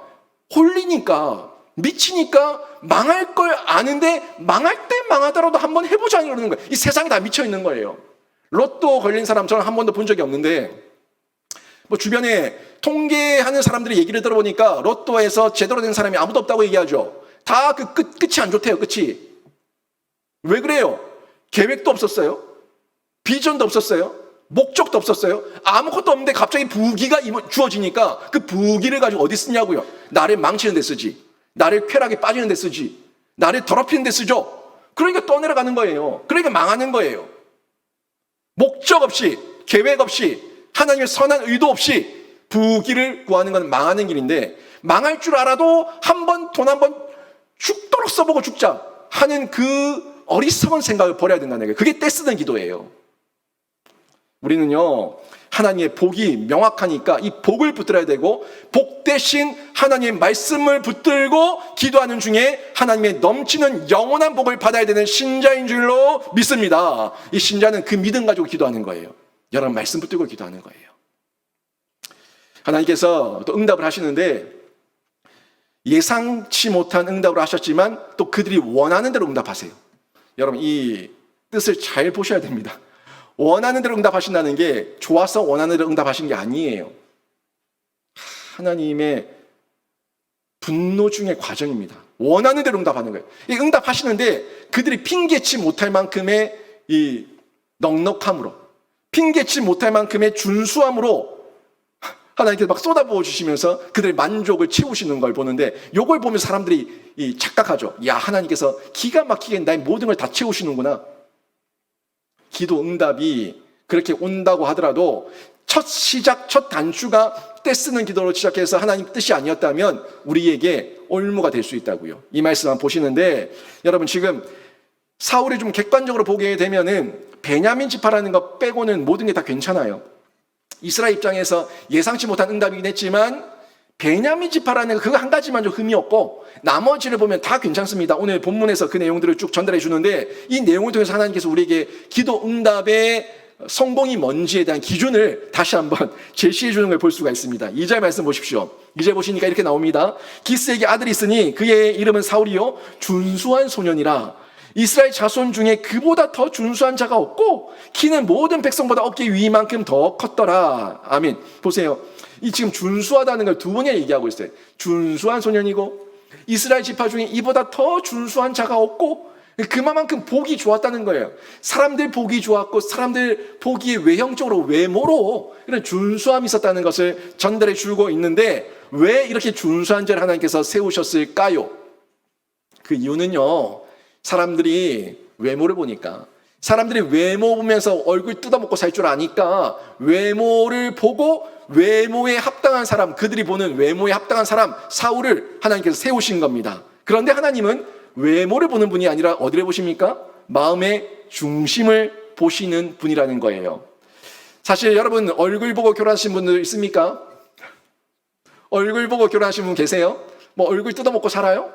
홀리니까, 미치니까 망할 걸 아는데 망할 때 망하더라도 한번 해보자 이러는 거예요. 이 세상이 다 미쳐 있는 거예요. 로또 걸린 사람 저는 한 번도 본 적이 없는데, 뭐 주변에 통계하는 사람들의 얘기를 들어보니까 로또에서 제대로 된 사람이 아무도 없다고 얘기하죠. 다 그 끝이 안 좋대요. 끝이. 왜 그래요? 계획도 없었어요. 비전도 없었어요. 목적도 없었어요. 아무것도 없는데 갑자기 부귀가 주어지니까 그 부귀를 가지고 어디 쓰냐고요. 나를 망치는 데 쓰지. 나를 쾌락에 빠지는 데 쓰지. 나를 더럽히는 데 쓰죠. 그러니까 떠내려가는 거예요. 그러니까 망하는 거예요. 목적 없이, 계획 없이, 하나님의 선한 의도 없이 부귀를 구하는 건 망하는 길인데, 망할 줄 알아도 돈 한 번 죽도록 써보고 죽자 하는 그 어리석은 생각을 버려야 된다는 거예요. 그게 떼쓰는 기도예요. 우리는요, 하나님의 복이 명확하니까 이 복을 붙들어야 되고, 복 대신 하나님의 말씀을 붙들고 기도하는 중에 하나님의 넘치는 영원한 복을 받아야 되는 신자인 줄로 믿습니다. 이 신자는 그 믿음 가지고 기도하는 거예요. 여러분, 말씀 붙들고 기도하는 거예요. 하나님께서 또 응답을 하시는데, 예상치 못한 응답을 하셨지만 또 그들이 원하는 대로 응답하세요. 여러분, 이 뜻을 잘 보셔야 됩니다. 원하는 대로 응답하신다는 게 좋아서 원하는 대로 응답하신 게 아니에요. 하나님의 분노 중의 과정입니다. 원하는 대로 응답하는 거예요. 이 응답하시는데 그들이 핑계치 못할 만큼의 이 넉넉함으로, 핑계치 못할 만큼의 준수함으로 하나님께서 막 쏟아부어 주시면서 그들의 만족을 채우시는 걸 보는데, 요걸 보면서 사람들이 착각하죠. 야, 하나님께서 기가 막히게 나의 모든 걸 다 채우시는구나. 기도 응답이 그렇게 온다고 하더라도 첫 단추가 떼쓰는 기도로 시작해서 하나님 뜻이 아니었다면 우리에게 올무가 될 수 있다고요. 이 말씀 한번 보시는데, 여러분, 지금 사울이 좀 객관적으로 보게 되면은 베냐민 지파라는 것 빼고는 모든 게 다 괜찮아요. 이스라엘 입장에서 예상치 못한 응답이긴 했지만 베냐민 지파라는 그거 한 가지만 좀 흠이 없고 나머지를 보면 다 괜찮습니다. 오늘 본문에서 그 내용들을 쭉 전달해 주는데, 이 내용을 통해서 하나님께서 우리에게 기도 응답의 성공이 뭔지에 대한 기준을 다시 한번 제시해 주는 걸 볼 수가 있습니다. 2절 말씀 보십시오. 2절 보시니까 이렇게 나옵니다. 기스에게 아들이 있으니 그의 이름은 사울이요 준수한 소년이라. 이스라엘 자손 중에 그보다 더 준수한 자가 없고 키는 모든 백성보다 어깨 위만큼 더 컸더라. 아멘. 보세요. 이 지금 준수하다는 걸 두 번이나 얘기하고 있어요. 준수한 소년이고 이스라엘 지파 중에 이보다 더 준수한 자가 없고, 그만큼 복이 좋았다는 거예요. 사람들 복이 좋았고 사람들 복이 외형적으로 외모로 이런 준수함이 있었다는 것을 전달해 주고 있는데, 왜 이렇게 준수한 자를 하나님께서 세우셨을까요? 그 이유는요, 사람들이 외모를 보니까 사람들이 외모 보면서 얼굴 뜯어먹고 살 줄 아니까 외모를 보고 외모에 합당한 사람, 그들이 보는 외모에 합당한 사람 사울을 하나님께서 세우신 겁니다. 그런데 하나님은 외모를 보는 분이 아니라 어디를 보십니까? 마음의 중심을 보시는 분이라는 거예요. 사실 여러분 얼굴 보고 결혼하신 분들 있습니까? 얼굴 보고 결혼하신 분 계세요? 뭐 얼굴 뜯어먹고 살아요?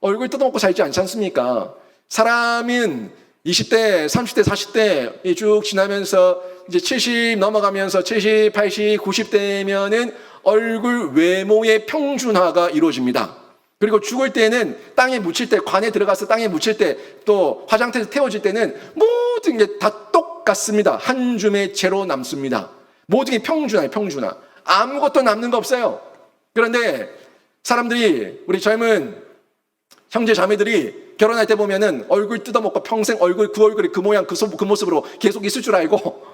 얼굴 뜯어먹고 살지 않지 않습니까? 사람은 20대, 30대, 40대 쭉 지나면서 이제 70 넘어가면서 70, 80, 90대면은 얼굴 외모의 평준화가 이루어집니다. 그리고 죽을 때는 땅에 묻힐 때, 관에 들어가서 땅에 묻힐 때, 또 화장터에서 태워질 때는 모든 게 다 똑같습니다. 한 줌의 채로 남습니다. 모든 게 평준화예요, 평준화. 아무것도 남는 거 없어요. 그런데 사람들이, 우리 젊은 형제 자매들이 결혼할 때 보면은 얼굴 뜯어먹고 평생 얼굴, 그 얼굴이 그 모양, 그 모습으로 계속 있을 줄 알고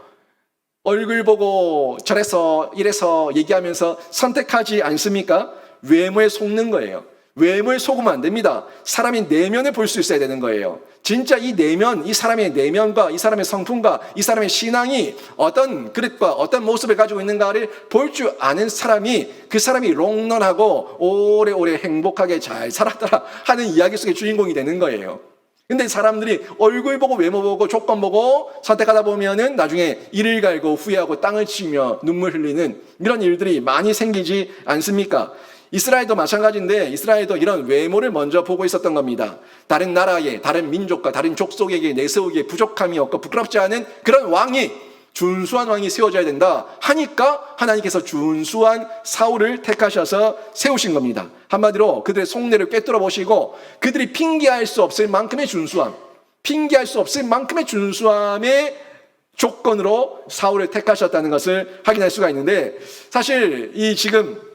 얼굴 보고 저래서 이래서 얘기하면서 선택하지 않습니까? 외모에 속는 거예요. 외모에 속으면 안 됩니다. 사람이 내면을 볼 수 있어야 되는 거예요. 진짜 이 내면, 이 사람의 내면과 이 사람의 성품과 이 사람의 신앙이 어떤 그릇과 어떤 모습을 가지고 있는가를 볼 줄 아는 사람이, 그 사람이 롱런하고 오래오래 행복하게 잘 살았더라 하는 이야기 속의 주인공이 되는 거예요. 근데 사람들이 얼굴 보고 외모 보고 조건 보고 선택하다 보면은 나중에 이를 갈고 후회하고 땅을 치며 눈물 흘리는 이런 일들이 많이 생기지 않습니까? 이스라엘도 마찬가지인데 이스라엘도 이런 외모를 먼저 보고 있었던 겁니다. 다른 나라에, 다른 민족과 다른 족속에게 내세우기에 부족함이 없고 부끄럽지 않은 그런 왕이, 준수한 왕이 세워져야 된다 하니까 하나님께서 준수한 사울을 택하셔서 세우신 겁니다. 한마디로 그들의 속내를 꿰뚫어 보시고 그들이 핑계할 수 없을 만큼의 준수함, 핑계할 수 없을 만큼의 준수함의 조건으로 사울을 택하셨다는 것을 확인할 수가 있는데, 사실 이 지금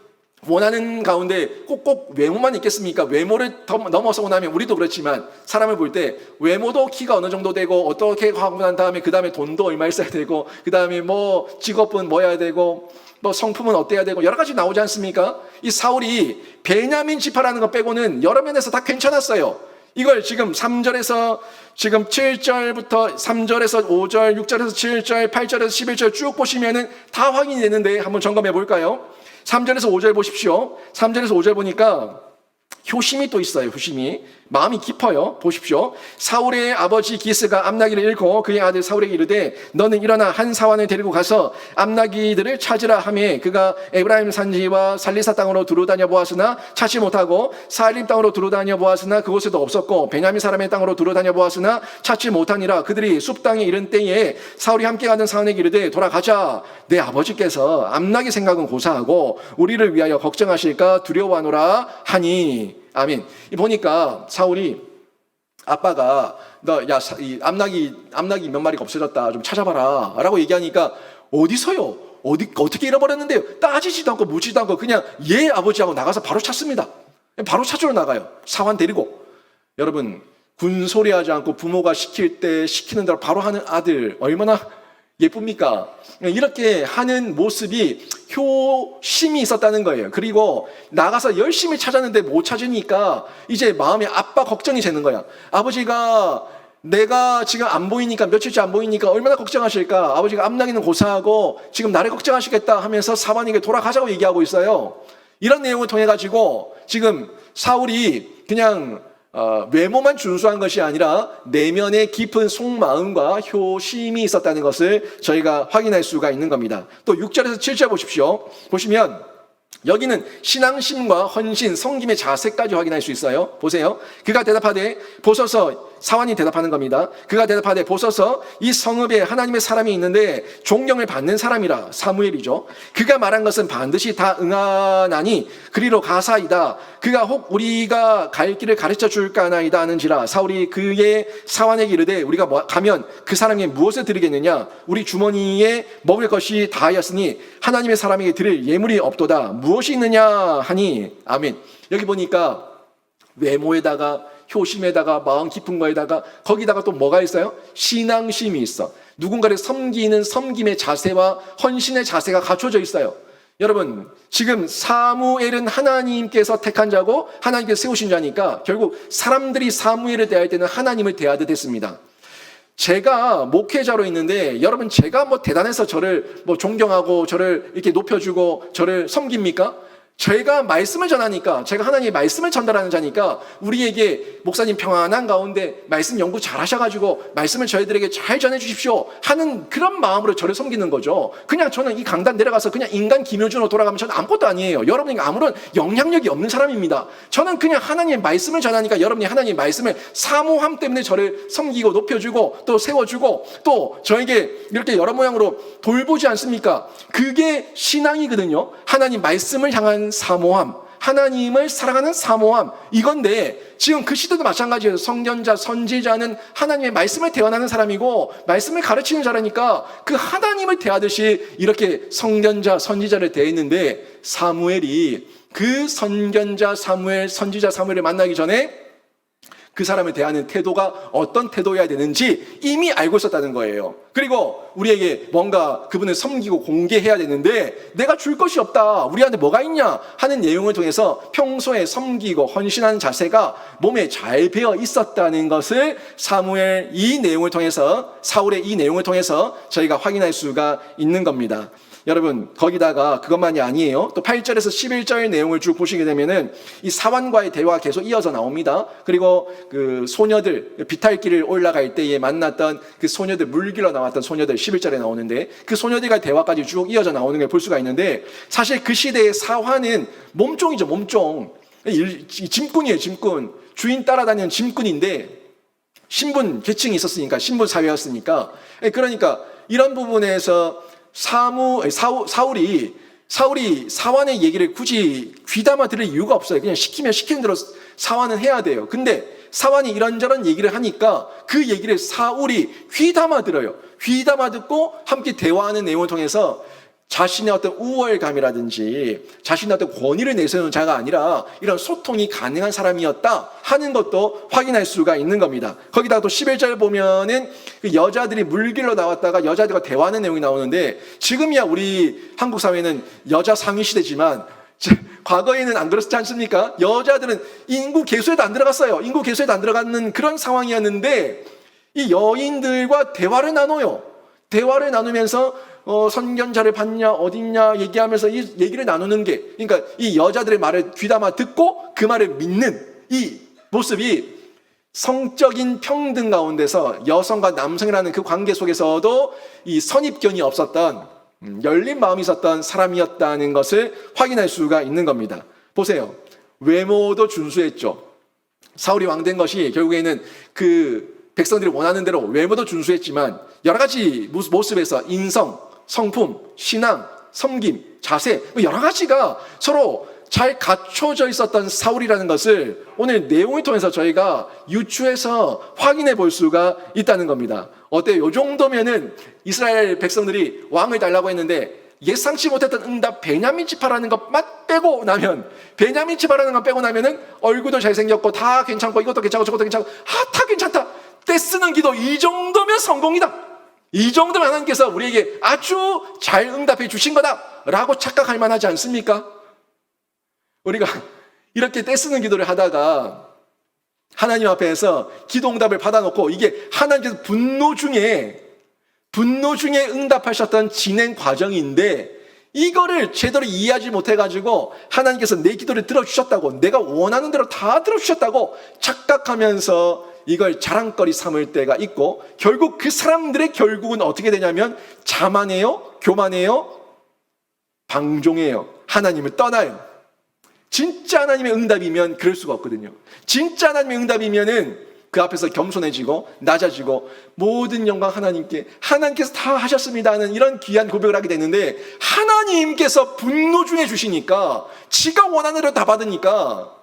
원하는 가운데 꼭 외모만 있겠습니까? 외모를 넘어서고 나면 우리도 그렇지만 사람을 볼 때 외모도 키가 어느 정도 되고 어떻게 하고 난 다음에 그 다음에 돈도 얼마 있어야 되고 그 다음에 뭐 직업은 뭐여야 되고 뭐 성품은 어때야 되고 여러 가지 나오지 않습니까? 이 사울이 베냐민 지파라는 것 빼고는 여러 면에서 다 괜찮았어요. 이걸 지금 3절에서 지금 7절부터 3절에서 5절, 6절에서 7절, 8절에서 11절 쭉 보시면은 다 확인이 되는데 한번 점검해 볼까요? 3절에서 5절 보십시오. 3절에서 5절 보니까 효심이 또 있어요. 효심이. 마음이 깊어요. 보십시오. 사울의 아버지 기스가 암나기를 잃고 그의 아들 사울에게 이르되 너는 일어나 한 사환을 데리고 가서 암나기들을 찾으라 하매 그가 에브라임 산지와 살리사 땅으로 두루다녀 보았으나 찾지 못하고 사알림 땅으로 두루다녀 보았으나 그곳에도 없었고 베냐민 사람의 땅으로 두루다녀 보았으나 찾지 못하니라. 그들이 숲 땅에 이른 때에 사울이 함께 가던 사환에게 이르되 돌아가자. 내 아버지께서 암나기 생각은 고사하고 우리를 위하여 걱정하실까 두려워하노라 하니. 아멘. 보니까 사울이 아빠가 이 암나기 몇 마리가 없어졌다 좀 찾아봐라 라고 얘기하니까 어디서요? 어떻게 잃어버렸는데요? 따지지도 않고 묻지도 않고 그냥 얘 아버지하고 나가서 바로 찾습니다. 바로 찾으러 나가요. 사환 데리고. 여러분, 군소리하지 않고 부모가 시킬 때 시키는 대로 바로 하는 아들 얼마나 예쁩니까? 이렇게 하는 모습이 효심이 있었다는 거예요. 그리고 나가서 열심히 찾았는데 못 찾으니까 이제 마음에 아빠 걱정이 되는 거야. 아버지가 내가 지금 안 보이니까, 며칠째 안 보이니까 얼마나 걱정하실까? 아버지가 암나기는 고사하고 지금 나를 걱정하시겠다 하면서 사환에게 돌아가자고 얘기하고 있어요. 이런 내용을 통해 가지고 지금 사울이 그냥 외모만 준수한 것이 아니라 내면의 깊은 속마음과 효심이 있었다는 것을 저희가 확인할 수가 있는 겁니다. 또 6절에서 7절 보십시오. 보시면 여기는 신앙심과 헌신, 성김의 자세까지 확인할 수 있어요. 보세요. 그가 대답하되 보소서, 사환이 대답하는 겁니다. 그가 대답하되 보소서, 이 성읍에 하나님의 사람이 있는데 존경을 받는 사람이라. 사무엘이죠. 그가 말한 것은 반드시 다 응하나니 그리로 가사이다. 그가 혹 우리가 갈 길을 가르쳐 줄까 하나이다 하는지라. 사울이 그의 사환에게 이르되 우리가 가면 그 사람에게 무엇을 드리겠느냐? 우리 주머니에 먹을 것이 다하였으니 하나님의 사람에게 드릴 예물이 없도다. 무엇이 있느냐 하니. 아멘. 여기 보니까 외모에다가 효심에다가 마음 깊은 거에다가 거기다가 또 뭐가 있어요? 신앙심이 있어. 누군가를 섬기는 섬김의 자세와 헌신의 자세가 갖춰져 있어요. 여러분, 지금 사무엘은 하나님께서 택한 자고 하나님께서 세우신 자니까 결국 사람들이 사무엘을 대할 때는 하나님을 대하듯 했습니다. 제가 목회자로 있는데 여러분 제가 뭐 대단해서 저를 뭐 존경하고 저를 이렇게 높여주고 저를 섬깁니까? 제가 말씀을 전하니까, 제가 하나님의 말씀을 전달하는 자니까 우리에게 목사님 평안한 가운데 말씀 연구 잘 하셔가지고 말씀을 저희들에게 잘 전해주십시오 하는 그런 마음으로 저를 섬기는 거죠. 그냥 저는 이 강단 내려가서 그냥 인간 김효준으로 돌아가면 저는 아무것도 아니에요. 여러분이 아무런 영향력이 없는 사람입니다. 저는 그냥 하나님의 말씀을 전하니까 여러분이 하나님의 말씀을 사모함 때문에 저를 섬기고 높여주고 또 세워주고 또 저에게 이렇게 여러 모양으로 돌보지 않습니까? 그게 신앙이거든요. 하나님 말씀을 향한 사모함, 하나님을 사랑하는 사모함, 이건데 지금 그 시대도 마찬가지예요. 선견자, 선지자는 하나님의 말씀을 대언하는 사람이고 말씀을 가르치는 자라니까 그 하나님을 대하듯이 이렇게 선견자, 선지자를 대했는데 사무엘이 그 선견자 사무엘, 선지자 사무엘을 만나기 전에 그 사람을 대하는 태도가 어떤 태도여야 되는지 이미 알고 있었다는 거예요. 그리고 우리에게 뭔가 그분을 섬기고 공개해야 되는데 내가 줄 것이 없다, 우리한테 뭐가 있냐 하는 내용을 통해서 평소에 섬기고 헌신하는 자세가 몸에 잘 배어 있었다는 것을 사무엘 이 내용을 통해서, 사울의 이 내용을 통해서 저희가 확인할 수가 있는 겁니다. 여러분 거기다가 그것만이 아니에요. 또 8절에서 11절 내용을 쭉 보시게 되면은 이 사환과의 대화가 계속 이어져 나옵니다. 그리고 그 소녀들, 비탈길을 올라갈 때에 만났던 그 소녀들, 물길로 나왔던 소녀들 11절에 나오는데 그 소녀들과의 대화까지 쭉 이어져 나오는 걸 볼 수가 있는데 사실 그 시대의 사환은 몸종이죠. 몸종. 짐꾼이에요. 짐꾼. 주인 따라다니는 짐꾼인데 신분 계층이 있었으니까, 신분 사회였으니까, 그러니까 이런 부분에서 사울이 사환의 얘기를 굳이 귀담아 들을 이유가 없어요. 그냥 시키면 시키는 대로 사환은 해야 돼요. 근데 사환이 이런저런 얘기를 하니까 그 얘기를 사울이 귀담아 들어요. 귀담아 듣고 함께 대화하는 내용을 통해서 자신의 어떤 우월감이라든지 자신의 어떤 권위를 내세우는 자가 아니라 이런 소통이 가능한 사람이었다 하는 것도 확인할 수가 있는 겁니다. 거기다가 또 11절 보면은 그 여자들이 물길로 나왔다가 여자들과 대화하는 내용이 나오는데 지금이야 우리 한국 사회는 여자 상위 시대지만 과거에는 안 그렇지 않습니까? 여자들은 인구 계수에도 안 들어갔어요. 인구 계수에도 안 들어가는 그런 상황이었는데 이 여인들과 대화를 나눠요. 대화를 나누면서 선견자를 봤냐 어딨냐 얘기하면서 이 얘기를 나누는 게, 그러니까 이 여자들의 말을 귀담아 듣고 그 말을 믿는 이 모습이 성적인 평등 가운데서 여성과 남성이라는 그 관계 속에서도 이 선입견이 없었던 열린 마음이 있었던 사람이었다는 것을 확인할 수가 있는 겁니다. 보세요. 외모도 준수했죠. 사울이 왕된 것이 결국에는 그 백성들이 원하는 대로 외모도 준수했지만 여러 가지 모습에서 인성, 성품, 신앙, 섬김, 자세, 여러 가지가 서로 잘 갖춰져 있었던 사울이라는 것을 오늘 내용을 통해서 저희가 유추해서 확인해 볼 수가 있다는 겁니다. 어때요? 이 정도면은 이스라엘 백성들이 왕을 달라고 했는데 예상치 못했던 응답 베냐민 지파라는 것만 빼고 나면, 베냐민 지파라는 것 빼고 나면은 얼굴도 잘생겼고 다 괜찮고 이것도 괜찮고 저것도 괜찮고 다 괜찮다. 떼쓰는 기도 이 정도면 성공이다. 이 정도면 하나님께서 우리에게 아주 잘 응답해 주신 거다라고 착각할 만하지 않습니까? 우리가 이렇게 떼쓰는 기도를 하다가 하나님 앞에서 기도 응답을 받아놓고 이게 하나님께서 분노 중에 응답하셨던 진행 과정인데 이거를 제대로 이해하지 못해가지고 하나님께서 내 기도를 들어주셨다고, 내가 원하는 대로 다 들어주셨다고 착각하면서 이걸 자랑거리 삼을 때가 있고, 결국 그 사람들의 결국은 어떻게 되냐면 자만해요, 교만해요, 방종해요, 하나님을 떠나요. 진짜 하나님의 응답이면 그럴 수가 없거든요. 진짜 하나님의 응답이면은 그 앞에서 겸손해지고 낮아지고 모든 영광 하나님께, 하나님께서 다 하셨습니다 하는 이런 귀한 고백을 하게 되는데 하나님께서 분노 중에 주시니까, 지가 원하는 대로 다 받으니까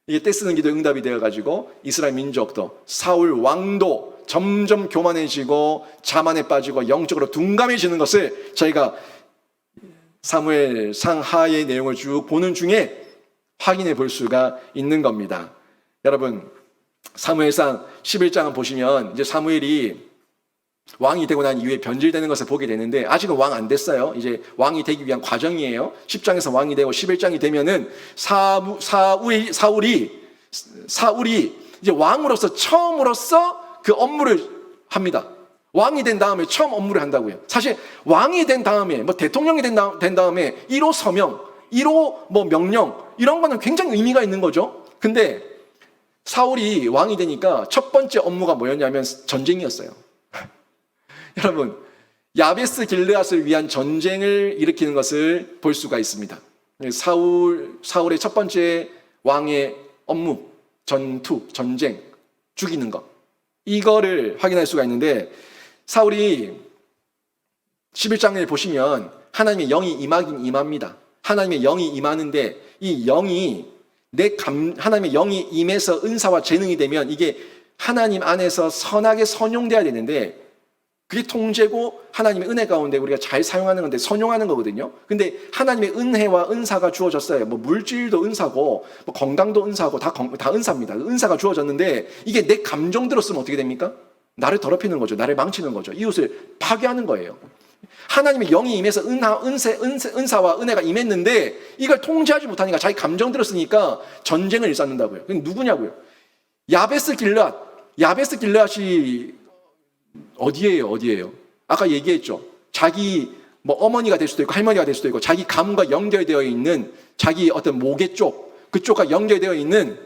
이게 떼쓰는 기도 응답이 되어가지고 이스라엘 민족도, 사울 왕도 점점 교만해지고 자만에 빠지고 영적으로 둔감해지는 것을 저희가 사무엘 상하의 내용을 쭉 보는 중에 확인해 볼 수가 있는 겁니다. 여러분, 사무엘상 11장을 보시면 이제 사무엘이 왕이 되고 난 이후에 변질되는 것을 보게 되는데 아직은 왕 안 됐어요. 이제 왕이 되기 위한 과정이에요. 10장에서 왕이 되고 11장이 되면은 사울이 이제 왕으로서 처음으로서 그 업무를 합니다. 왕이 된 다음에 처음 업무를 한다고요. 사실 왕이 된 다음에 뭐 대통령이 된 다음에 1호 서명, 1호 뭐 명령 이런 거는 굉장히 의미가 있는 거죠. 근데 사울이 왕이 되니까 첫 번째 업무가 뭐였냐면 전쟁이었어요. 여러분, 야베스 길르앗을 위한 전쟁을 일으키는 것을 볼 수가 있습니다. 사울의 첫 번째 왕의 업무, 전투, 전쟁, 죽이는 것. 이거를 확인할 수가 있는데 사울이 11장을 보시면 하나님의 영이 임하긴 임합니다. 하나님의 영이 임하는데 이 영이 하나님의 영이 임해서 은사와 재능이 되면 이게 하나님 안에서 선하게 선용돼야 되는데 그게 통제고 하나님의 은혜 가운데 우리가 잘 사용하는 건데 선용하는 거거든요. 근데 하나님의 은혜와 은사가 주어졌어요. 뭐 물질도 은사고 뭐 건강도 은사고 다 은사입니다. 은사가 주어졌는데 이게 내 감정대로 쓰면 어떻게 됩니까? 나를 더럽히는 거죠. 나를 망치는 거죠. 이웃을 파괴하는 거예요. 하나님의 영이 임해서 은사와 은혜가 임했는데 이걸 통제하지 못하니까 자기 감정대로 쓰니까 전쟁을 일삼는다고요. 그게 누구냐고요? 야베스 길르앗이 어디예요? 아까 얘기했죠. 자기 뭐 어머니가 될 수도 있고 할머니가 될 수도 있고 자기 가문과 연결되어 있는 자기 어떤 모계 그쪽과 연결되어 있는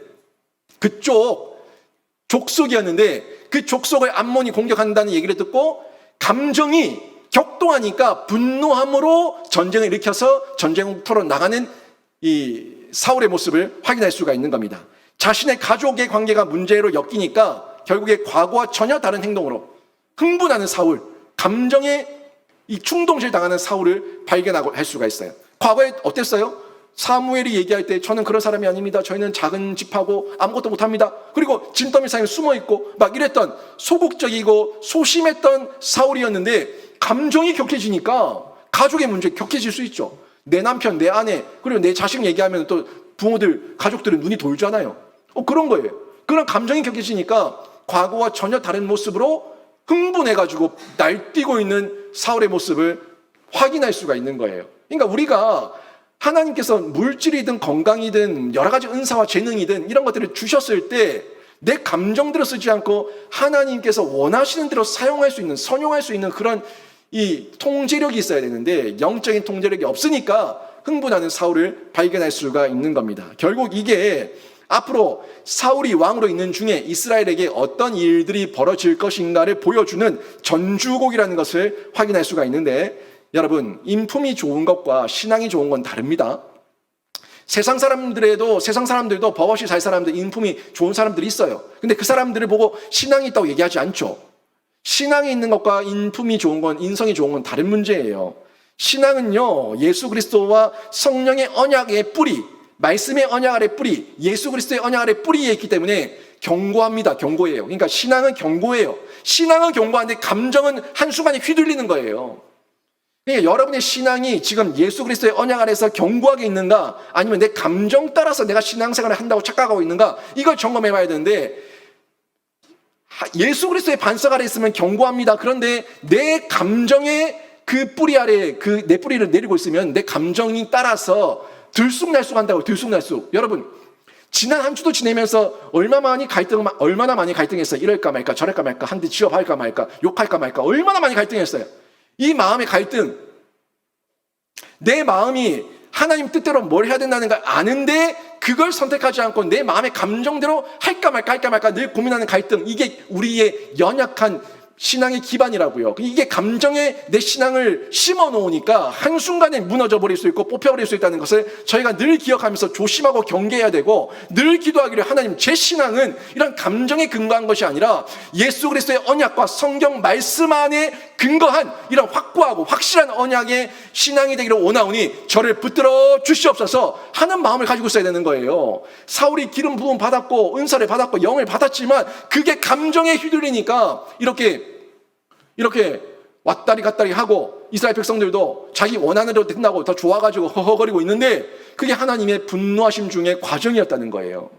그쪽 족속이었는데 그 족속을 암몬이 공격한다는 얘기를 듣고 감정이 격동하니까 분노함으로 전쟁을 일으켜서 전쟁터로 나가는 이 사울의 모습을 확인할 수가 있는 겁니다. 자신의 가족의 관계가 문제로 엮이니까 결국에 과거와 전혀 다른 행동으로 흥분하는 사울, 감정에 이 충동질 당하는 사울을 발견하고 할 수가 있어요. 과거에 어땠어요? 사무엘이 얘기할 때 저는 그런 사람이 아닙니다. 저희는 작은 집하고 아무것도 못합니다. 그리고 진더미 사이에 숨어있고 막 이랬던 소극적이고 소심했던 사울이었는데 감정이 격해지니까 가족의 문제 격해질 수 있죠. 내 남편, 내 아내, 그리고 내 자식 얘기하면 또 부모들, 가족들은 눈이 돌잖아요. 그런 거예요. 그런 감정이 격해지니까 과거와 전혀 다른 모습으로 흥분해가지고 날뛰고 있는 사울의 모습을 확인할 수가 있는 거예요. 그러니까 우리가 하나님께서 물질이든 건강이든 여러 가지 은사와 재능이든 이런 것들을 주셨을 때 내 감정대로 쓰지 않고 하나님께서 원하시는 대로 사용할 수 있는, 선용할 수 있는 그런 이 통제력이 있어야 되는데 영적인 통제력이 없으니까 흥분하는 사울을 발견할 수가 있는 겁니다. 결국 이게 앞으로 사울이 왕으로 있는 중에 이스라엘에게 어떤 일들이 벌어질 것인가를 보여주는 전주곡이라는 것을 확인할 수가 있는데 여러분, 인품이 좋은 것과 신앙이 좋은 건 다릅니다. 세상 사람들도 버벗이 살 사람들, 인품이 좋은 사람들이 있어요. 근데 그 사람들을 보고 신앙이 있다고 얘기하지 않죠. 신앙이 있는 것과 인품이 좋은 건, 인성이 좋은 건 다른 문제예요. 신앙은요, 예수 그리스도와 성령의 언약의 뿌리, 말씀의 언약 아래 뿌리, 예수 그리스도의 언약 아래 뿌리에 있기 때문에 견고합니다. 견고해요. 그러니까 신앙은 견고해요. 신앙은 견고한데 감정은 한순간에 휘둘리는 거예요. 그러니까 여러분의 신앙이 지금 예수 그리스도의 언약 아래서 견고하게 있는가, 아니면 내 감정 따라서 내가 신앙생활을 한다고 착각하고 있는가, 이걸 점검해 봐야 되는데 예수 그리스도의 반석 아래 있으면 견고합니다. 그런데 내 감정의 그 뿌리 아래 내 뿌리를 내리고 있으면 내 감정이 따라서 들쑥날쑥한다고. 들쑥날쑥. 여러분, 지난 한 주도 지내면서 얼마나 많이 갈등했어요. 이럴까 말까 저럴까 말까, 한 대 지업할까 말까, 욕할까 말까, 얼마나 많이 갈등했어요. 이 마음의 갈등, 내 마음이 하나님 뜻대로 뭘 해야 된다는 걸 아는데 그걸 선택하지 않고 내 마음의 감정대로 할까 말까 늘 고민하는 갈등, 이게 우리의 연약한 신앙의 기반이라고요. 이게 감정에 내 신앙을 심어 놓으니까 한순간에 무너져 버릴 수 있고 뽑혀버릴 수 있다는 것을 저희가 늘 기억하면서 조심하고 경계해야 되고, 늘 기도하기를 하나님, 제 신앙은 이런 감정에 근거한 것이 아니라 예수 그리스도의 언약과 성경 말씀 안에 근거한 이런 확고하고 확실한 언약의 신앙이 되기를 원하오니 저를 붙들어 주시옵소서 하는 마음을 가지고 있어야 되는 거예요. 사울이 기름 부음 받았고 은사를 받았고 영을 받았지만 그게 감정에 휘둘리니까 이렇게 왔다리 갔다리 하고, 이스라엘 백성들도 자기 원하는 대로 된다고 더 좋아가지고 허허거리고 있는데 그게 하나님의 분노하심 중에 과정이었다는 거예요.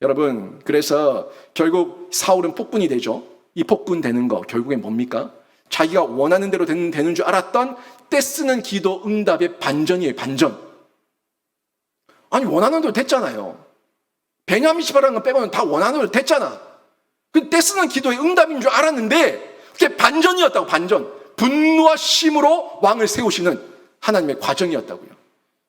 여러분, 그래서 결국 사울은 폭군이 되죠. 이 폭군 되는 거 결국엔 뭡니까? 자기가 원하는 대로 되는 줄 알았던 떼쓰는 기도 응답의 반전이에요. 반전. 아니, 원하는 대로 됐잖아요. 베냐민 시바라는 거 빼고는 다 원하는 대로 됐잖아. 그 떼쓰는 기도의 응답인 줄 알았는데 그게 반전이었다고, 반전. 분노와 심으로 왕을 세우시는 하나님의 과정이었다고요.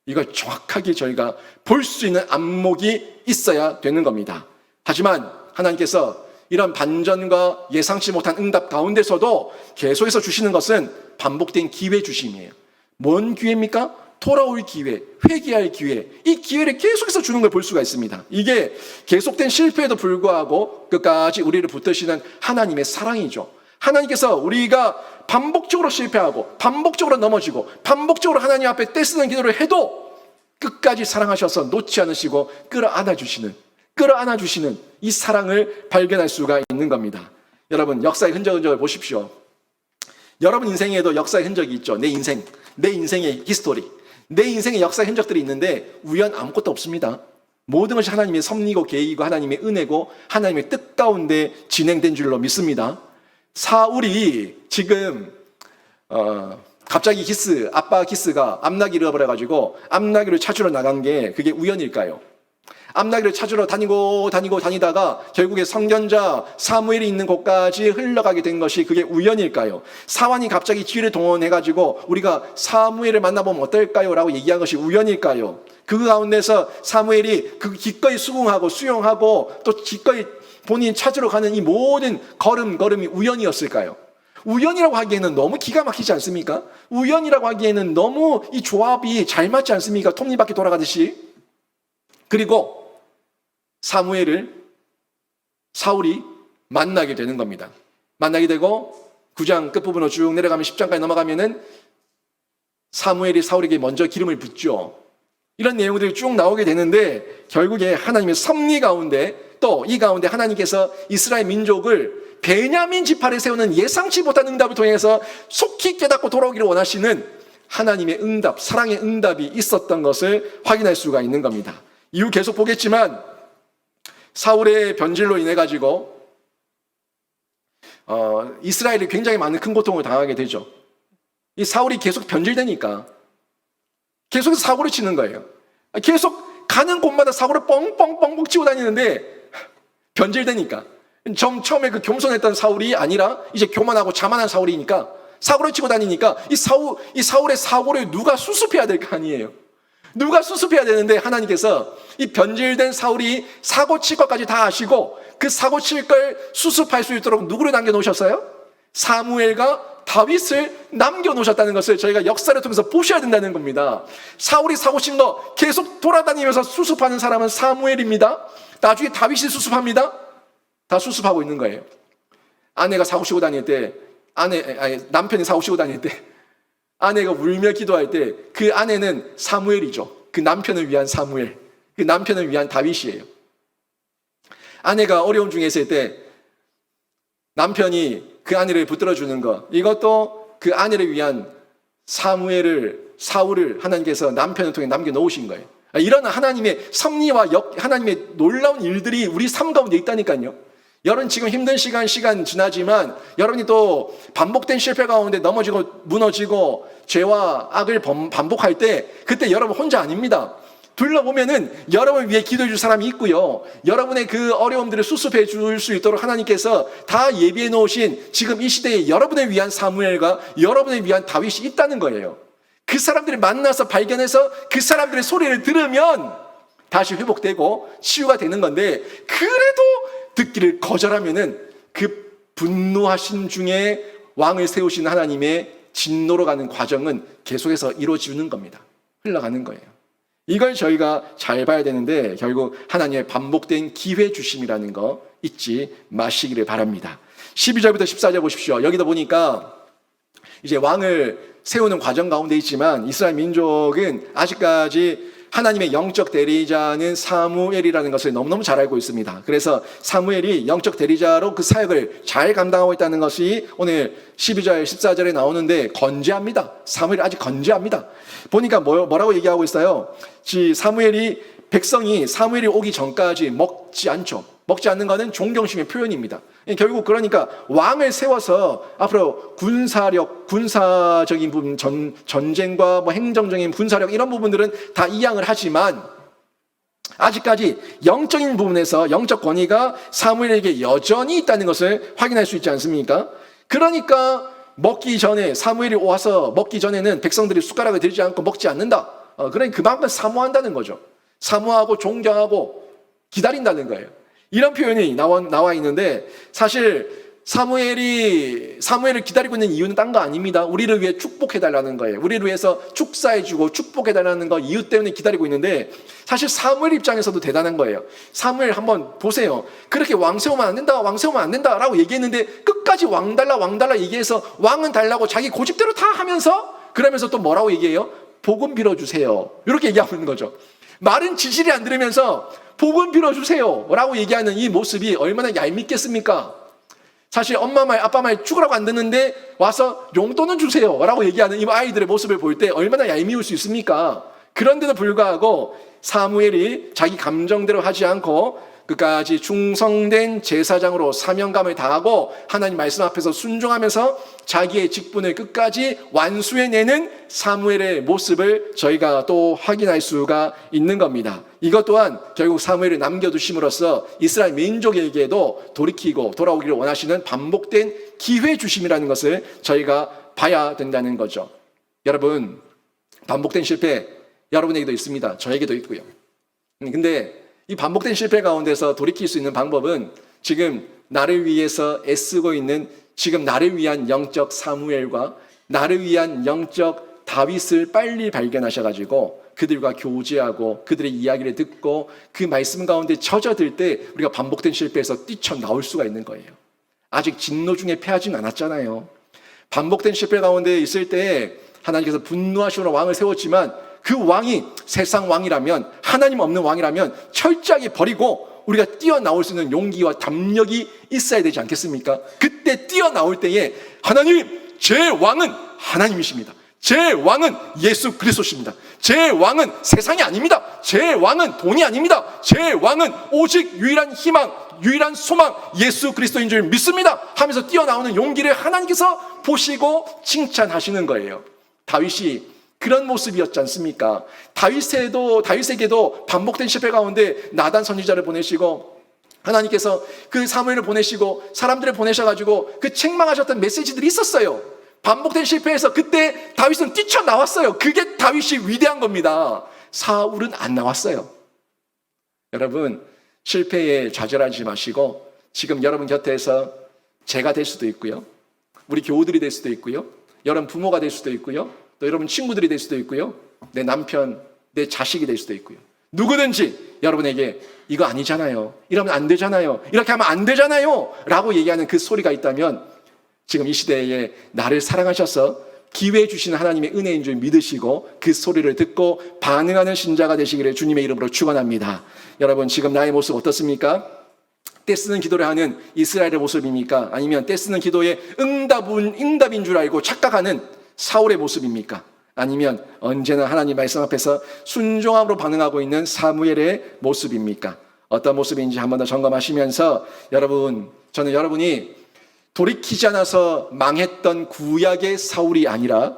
이걸 정확하게 저희가 볼 수 있는 안목이 있어야 되는 겁니다. 하지만 하나님께서 이런 반전과 예상치 못한 응답 가운데서도 계속해서 주시는 것은 반복된 기회 주심이에요. 뭔 기회입니까? 돌아올 기회, 회개할 기회, 이 기회를 계속해서 주는 걸 볼 수가 있습니다. 이게 계속된 실패에도 불구하고 끝까지 우리를 붙드시는 하나님의 사랑이죠. 하나님께서 우리가 반복적으로 실패하고 반복적으로 넘어지고 반복적으로 하나님 앞에 떼쓰는 기도를 해도 끝까지 사랑하셔서 놓지 않으시고 끌어안아 주시는 이 사랑을 발견할 수가 있는 겁니다. 여러분, 역사의 흔적을 보십시오. 여러분 인생에도 역사의 흔적이 있죠. 내 인생의 히스토리, 내 인생의 역사의 흔적들이 있는데 우연 아무것도 없습니다. 모든 것이 하나님의 섭리고 계획이고 하나님의 은혜고 하나님의 뜻 가운데 진행된 줄로 믿습니다. 사울이 지금 갑자기 아빠 기스가 암나귀를 잃어버려가지고 암나귀를 찾으러 나간 게 그게 우연일까요? 암나귀를 찾으러 다니다가 결국에 선견자 사무엘이 있는 곳까지 흘러가게 된 것이 그게 우연일까요? 사환이 갑자기 기회를 동원해가지고 우리가 사무엘을 만나보면 어떨까요? 라고 얘기한 것이 우연일까요? 그 가운데서 사무엘이 그 기꺼이 수긍하고 수용하고 또 기꺼이 본인이 찾으러 가는 이 모든 걸음이 우연이었을까요? 우연이라고 하기에는 너무 기가 막히지 않습니까? 우연이라고 하기에는 너무 이 조합이 잘 맞지 않습니까? 톱니바퀴 돌아가듯이. 그리고 사울이 만나게 되는 겁니다. 만나게 되고 9장 끝부분으로 쭉 내려가면 10장까지 넘어가면은 사무엘이 사울에게 먼저 기름을 붓죠. 이런 내용들이 쭉 나오게 되는데 결국에 하나님의 섭리 가운데 또 이 가운데 하나님께서 이스라엘 민족을 베냐민 지파를 세우는 예상치 못한 응답을 통해서 속히 깨닫고 돌아오기를 원하시는 하나님의 응답, 사랑의 응답이 있었던 것을 확인할 수가 있는 겁니다. 이후 계속 보겠지만 사울의 변질로 인해 가지고 이스라엘이 굉장히 많은 큰 고통을 당하게 되죠. 이 사울이 계속 변질되니까 계속해서 사고를 치는 거예요. 계속 가는 곳마다 사고를 뻥뻥뻥뻥 치고 다니는데 변질되니까 처음에 그 겸손했던 사울이 아니라 이제 교만하고 자만한 사울이니까 사고를 치고 다니니까 이 사울의 사고를 누가 수습해야 될 거 아니에요. 누가 수습해야 되는데 하나님께서 이 변질된 사울이 사고 칠 것까지 다 아시고 그 사고 칠 걸 수습할 수 있도록 누구를 남겨놓으셨어요? 사무엘과 다윗을 남겨놓으셨다는 것을 저희가 역사를 통해서 보셔야 된다는 겁니다. 사울이 사고 친 거 계속 돌아다니면서 수습하는 사람은 사무엘입니다. 나중에 다윗이 수습합니다. 다 수습하고 있는 거예요. 아내가 사고 치고 다닐 때 남편이 사고 치고 다닐 때 아내가 울며 기도할 때 그 아내는 사무엘이죠. 그 남편을 위한 사무엘, 그 남편을 위한 다윗이에요. 아내가 어려움 중에 있을 때 남편이 그 아내를 붙들어주는 것, 이것도 그 아내를 위한 사울을 하나님께서 남편을 통해 남겨놓으신 거예요. 이런 하나님의 섭리와 하나님의 놀라운 일들이 우리 삶 가운데 있다니까요. 여러분 지금 힘든 시간 지나지만 여러분이 또 반복된 실패 가운데 넘어지고 무너지고 죄와 악을 반복할 때 그때 여러분 혼자 아닙니다. 둘러보면은 여러분을 위해 기도해 줄 사람이 있고요. 여러분의 그 어려움들을 수습해 줄 수 있도록 하나님께서 다 예비해 놓으신 지금 이 시대에 여러분을 위한 사무엘과 여러분을 위한 다윗이 있다는 거예요. 그 사람들을 만나서 발견해서 그 사람들의 소리를 들으면 다시 회복되고 치유가 되는 건데 그래도 듣기를 거절하면은 그 분노하신 중에 왕을 세우신 하나님의 진노로 가는 과정은 계속해서 이루어지는 겁니다. 흘러가는 거예요. 이걸 저희가 잘 봐야 되는데 결국 하나님의 반복된 기회 주심이라는 거 잊지 마시기를 바랍니다. 12절부터 14절 보십시오. 여기다 보니까 이제 왕을 세우는 과정 가운데 있지만 이스라엘 민족은 아직까지 하나님의 영적 대리자는 사무엘이라는 것을 너무너무 잘 알고 있습니다. 그래서 사무엘이 영적 대리자로 그 사역을 잘 감당하고 있다는 것이 오늘 12절, 14절에 나오는데 건재합니다. 사무엘이 아직 건재합니다. 보니까 뭐라고 얘기하고 있어요? 백성이 사무엘이 오기 전까지 먹지 않죠. 먹지 않는 것은 존경심의 표현입니다. 결국 그러니까 왕을 세워서 앞으로 군사적인 부분, 전쟁과 행정적인 군사력 이런 부분들은 다 이양을 하지만 아직까지 영적인 부분에서 영적 권위가 사무엘에게 여전히 있다는 것을 확인할 수 있지 않습니까? 그러니까 먹기 전에 사무엘이 와서 먹기 전에는 백성들이 숟가락을 들지 않고 먹지 않는다. 그러니 그만큼 사모한다는 거죠. 사모하고 존경하고 기다린다는 거예요. 이런 표현이 나와 있는데 사실 사무엘을 기다리고 있는 이유는 딴 거 아닙니다. 우리를 위해 축복해달라는 거예요. 우리를 위해서 축사해주고 축복해달라는 거 이유 때문에 기다리고 있는데 사실 사무엘 입장에서도 대단한 거예요. 사무엘 한번 보세요. 그렇게 왕 세우면 안 된다, 왕 세우면 안 된다 라고 얘기했는데 끝까지 왕 달라 얘기해서 왕은 달라고 자기 고집대로 다 하면서 그러면서 또 뭐라고 얘기해요? 복음 빌어주세요. 이렇게 얘기하고 있는 거죠. 말은 지질이 안 들으면서 복음 빌어주세요 라고 얘기하는 이 모습이 얼마나 얄밉겠습니까? 사실 엄마 말, 아빠 말 죽으라고 안 듣는데 와서 용돈은 주세요 라고 얘기하는 이 아이들의 모습을 볼 때 얼마나 얄미울 수 있습니까? 그런데도 불구하고 사무엘이 자기 감정대로 하지 않고 끝까지 충성된 제사장으로 사명감을 다하고 하나님 말씀 앞에서 순종하면서 자기의 직분을 끝까지 완수해내는 사무엘의 모습을 저희가 또 확인할 수가 있는 겁니다. 이것 또한 결국 사무엘을 남겨두심으로써 이스라엘 민족에게도 돌이키고 돌아오기를 원하시는 반복된 기회 주심이라는 것을 저희가 봐야 된다는 거죠. 여러분, 반복된 실패 여러분에게도 있습니다. 저에게도 있고요. 근데 이 반복된 실패 가운데서 돌이킬 수 있는 방법은 지금 나를 위해서 애쓰고 있는 지금 나를 위한 영적 사무엘과 나를 위한 영적 다윗을 빨리 발견하셔가지고 그들과 교제하고 그들의 이야기를 듣고 그 말씀 가운데 젖어들 때 우리가 반복된 실패에서 뛰쳐나올 수가 있는 거예요. 아직 진노 중에 패하지는 않았잖아요. 반복된 실패 가운데 있을 때 하나님께서 분노하시는 왕을 세웠지만 그 왕이 세상 왕이라면 하나님 없는 왕이라면 철저하게 버리고 우리가 뛰어나올 수 있는 용기와 담력이 있어야 되지 않겠습니까? 그때 뛰어나올 때에 하나님, 제 왕은 하나님이십니다. 제 왕은 예수 그리스도십니다. 제 왕은 세상이 아닙니다. 제 왕은 돈이 아닙니다. 제 왕은 오직 유일한 희망, 유일한 소망 예수 그리스도인 줄 믿습니다 하면서 뛰어나오는 용기를 하나님께서 보시고 칭찬하시는 거예요. 다윗이 그런 모습이었지 않습니까? 다윗에게도 반복된 실패 가운데 나단 선지자를 보내시고 하나님께서 그 사무엘을 보내시고 사람들을 보내셔가지고 그 책망하셨던 메시지들이 있었어요. 반복된 실패에서 그때 다윗은 뛰쳐나왔어요. 그게 다윗이 위대한 겁니다. 사울은 안 나왔어요. 여러분, 실패에 좌절하지 마시고 지금 여러분 곁에서 제가 될 수도 있고요, 우리 교우들이 될 수도 있고요, 여러분 부모가 될 수도 있고요, 또 여러분 친구들이 될 수도 있고요, 내 남편, 내 자식이 될 수도 있고요. 누구든지 여러분에게 이거 아니잖아요, 이러면 안 되잖아요, 이렇게 하면 안 되잖아요 라고 얘기하는 그 소리가 있다면 지금 이 시대에 나를 사랑하셔서 기회 주시는 하나님의 은혜인 줄 믿으시고 그 소리를 듣고 반응하는 신자가 되시기를 주님의 이름으로 축원합니다. 여러분, 지금 나의 모습 어떻습니까? 떼쓰는 기도를 하는 이스라엘의 모습입니까? 아니면 떼쓰는 기도의 응답인 줄 알고 착각하는 사울의 모습입니까? 아니면 언제나 하나님 말씀 앞에서 순종함으로 반응하고 있는 사무엘의 모습입니까? 어떤 모습인지 한 번 더 점검하시면서 저는 여러분이 돌이키지 않아서 망했던 구약의 사울이 아니라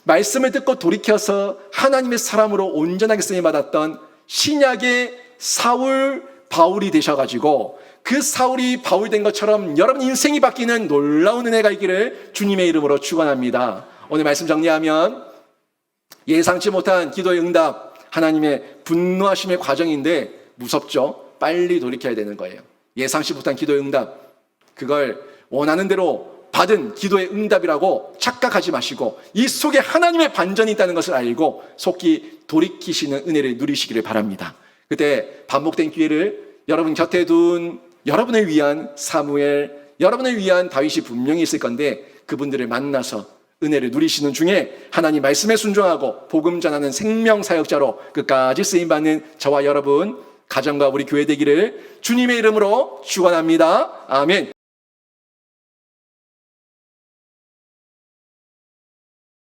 말씀을 듣고 돌이켜서 하나님의 사람으로 온전하게 쓰임받았던 신약의 사울 바울이 되셔가지고 그 사울이 바울 된 것처럼 여러분 인생이 바뀌는 놀라운 은혜가 있기를 주님의 이름으로 축원합니다. 오늘 말씀 정리하면 예상치 못한 기도의 응답, 하나님의 분노하심의 과정인데 무섭죠. 빨리 돌이켜야 되는 거예요. 예상치 못한 기도의 응답, 그걸 원하는 대로 받은 기도의 응답이라고 착각하지 마시고 이 속에 하나님의 반전이 있다는 것을 알고 속히 돌이키시는 은혜를 누리시기를 바랍니다. 그때 반복된 기회를 여러분 곁에 둔 여러분을 위한 사무엘, 여러분을 위한 다윗이 분명히 있을 건데 그분들을 만나서 은혜를 누리시는 중에 하나님 말씀에 순종하고 복음 전하는 생명 사역자로 끝까지 쓰임받는 저와 여러분, 가정과 우리 교회 되기를 주님의 이름으로 축원합니다. 아멘.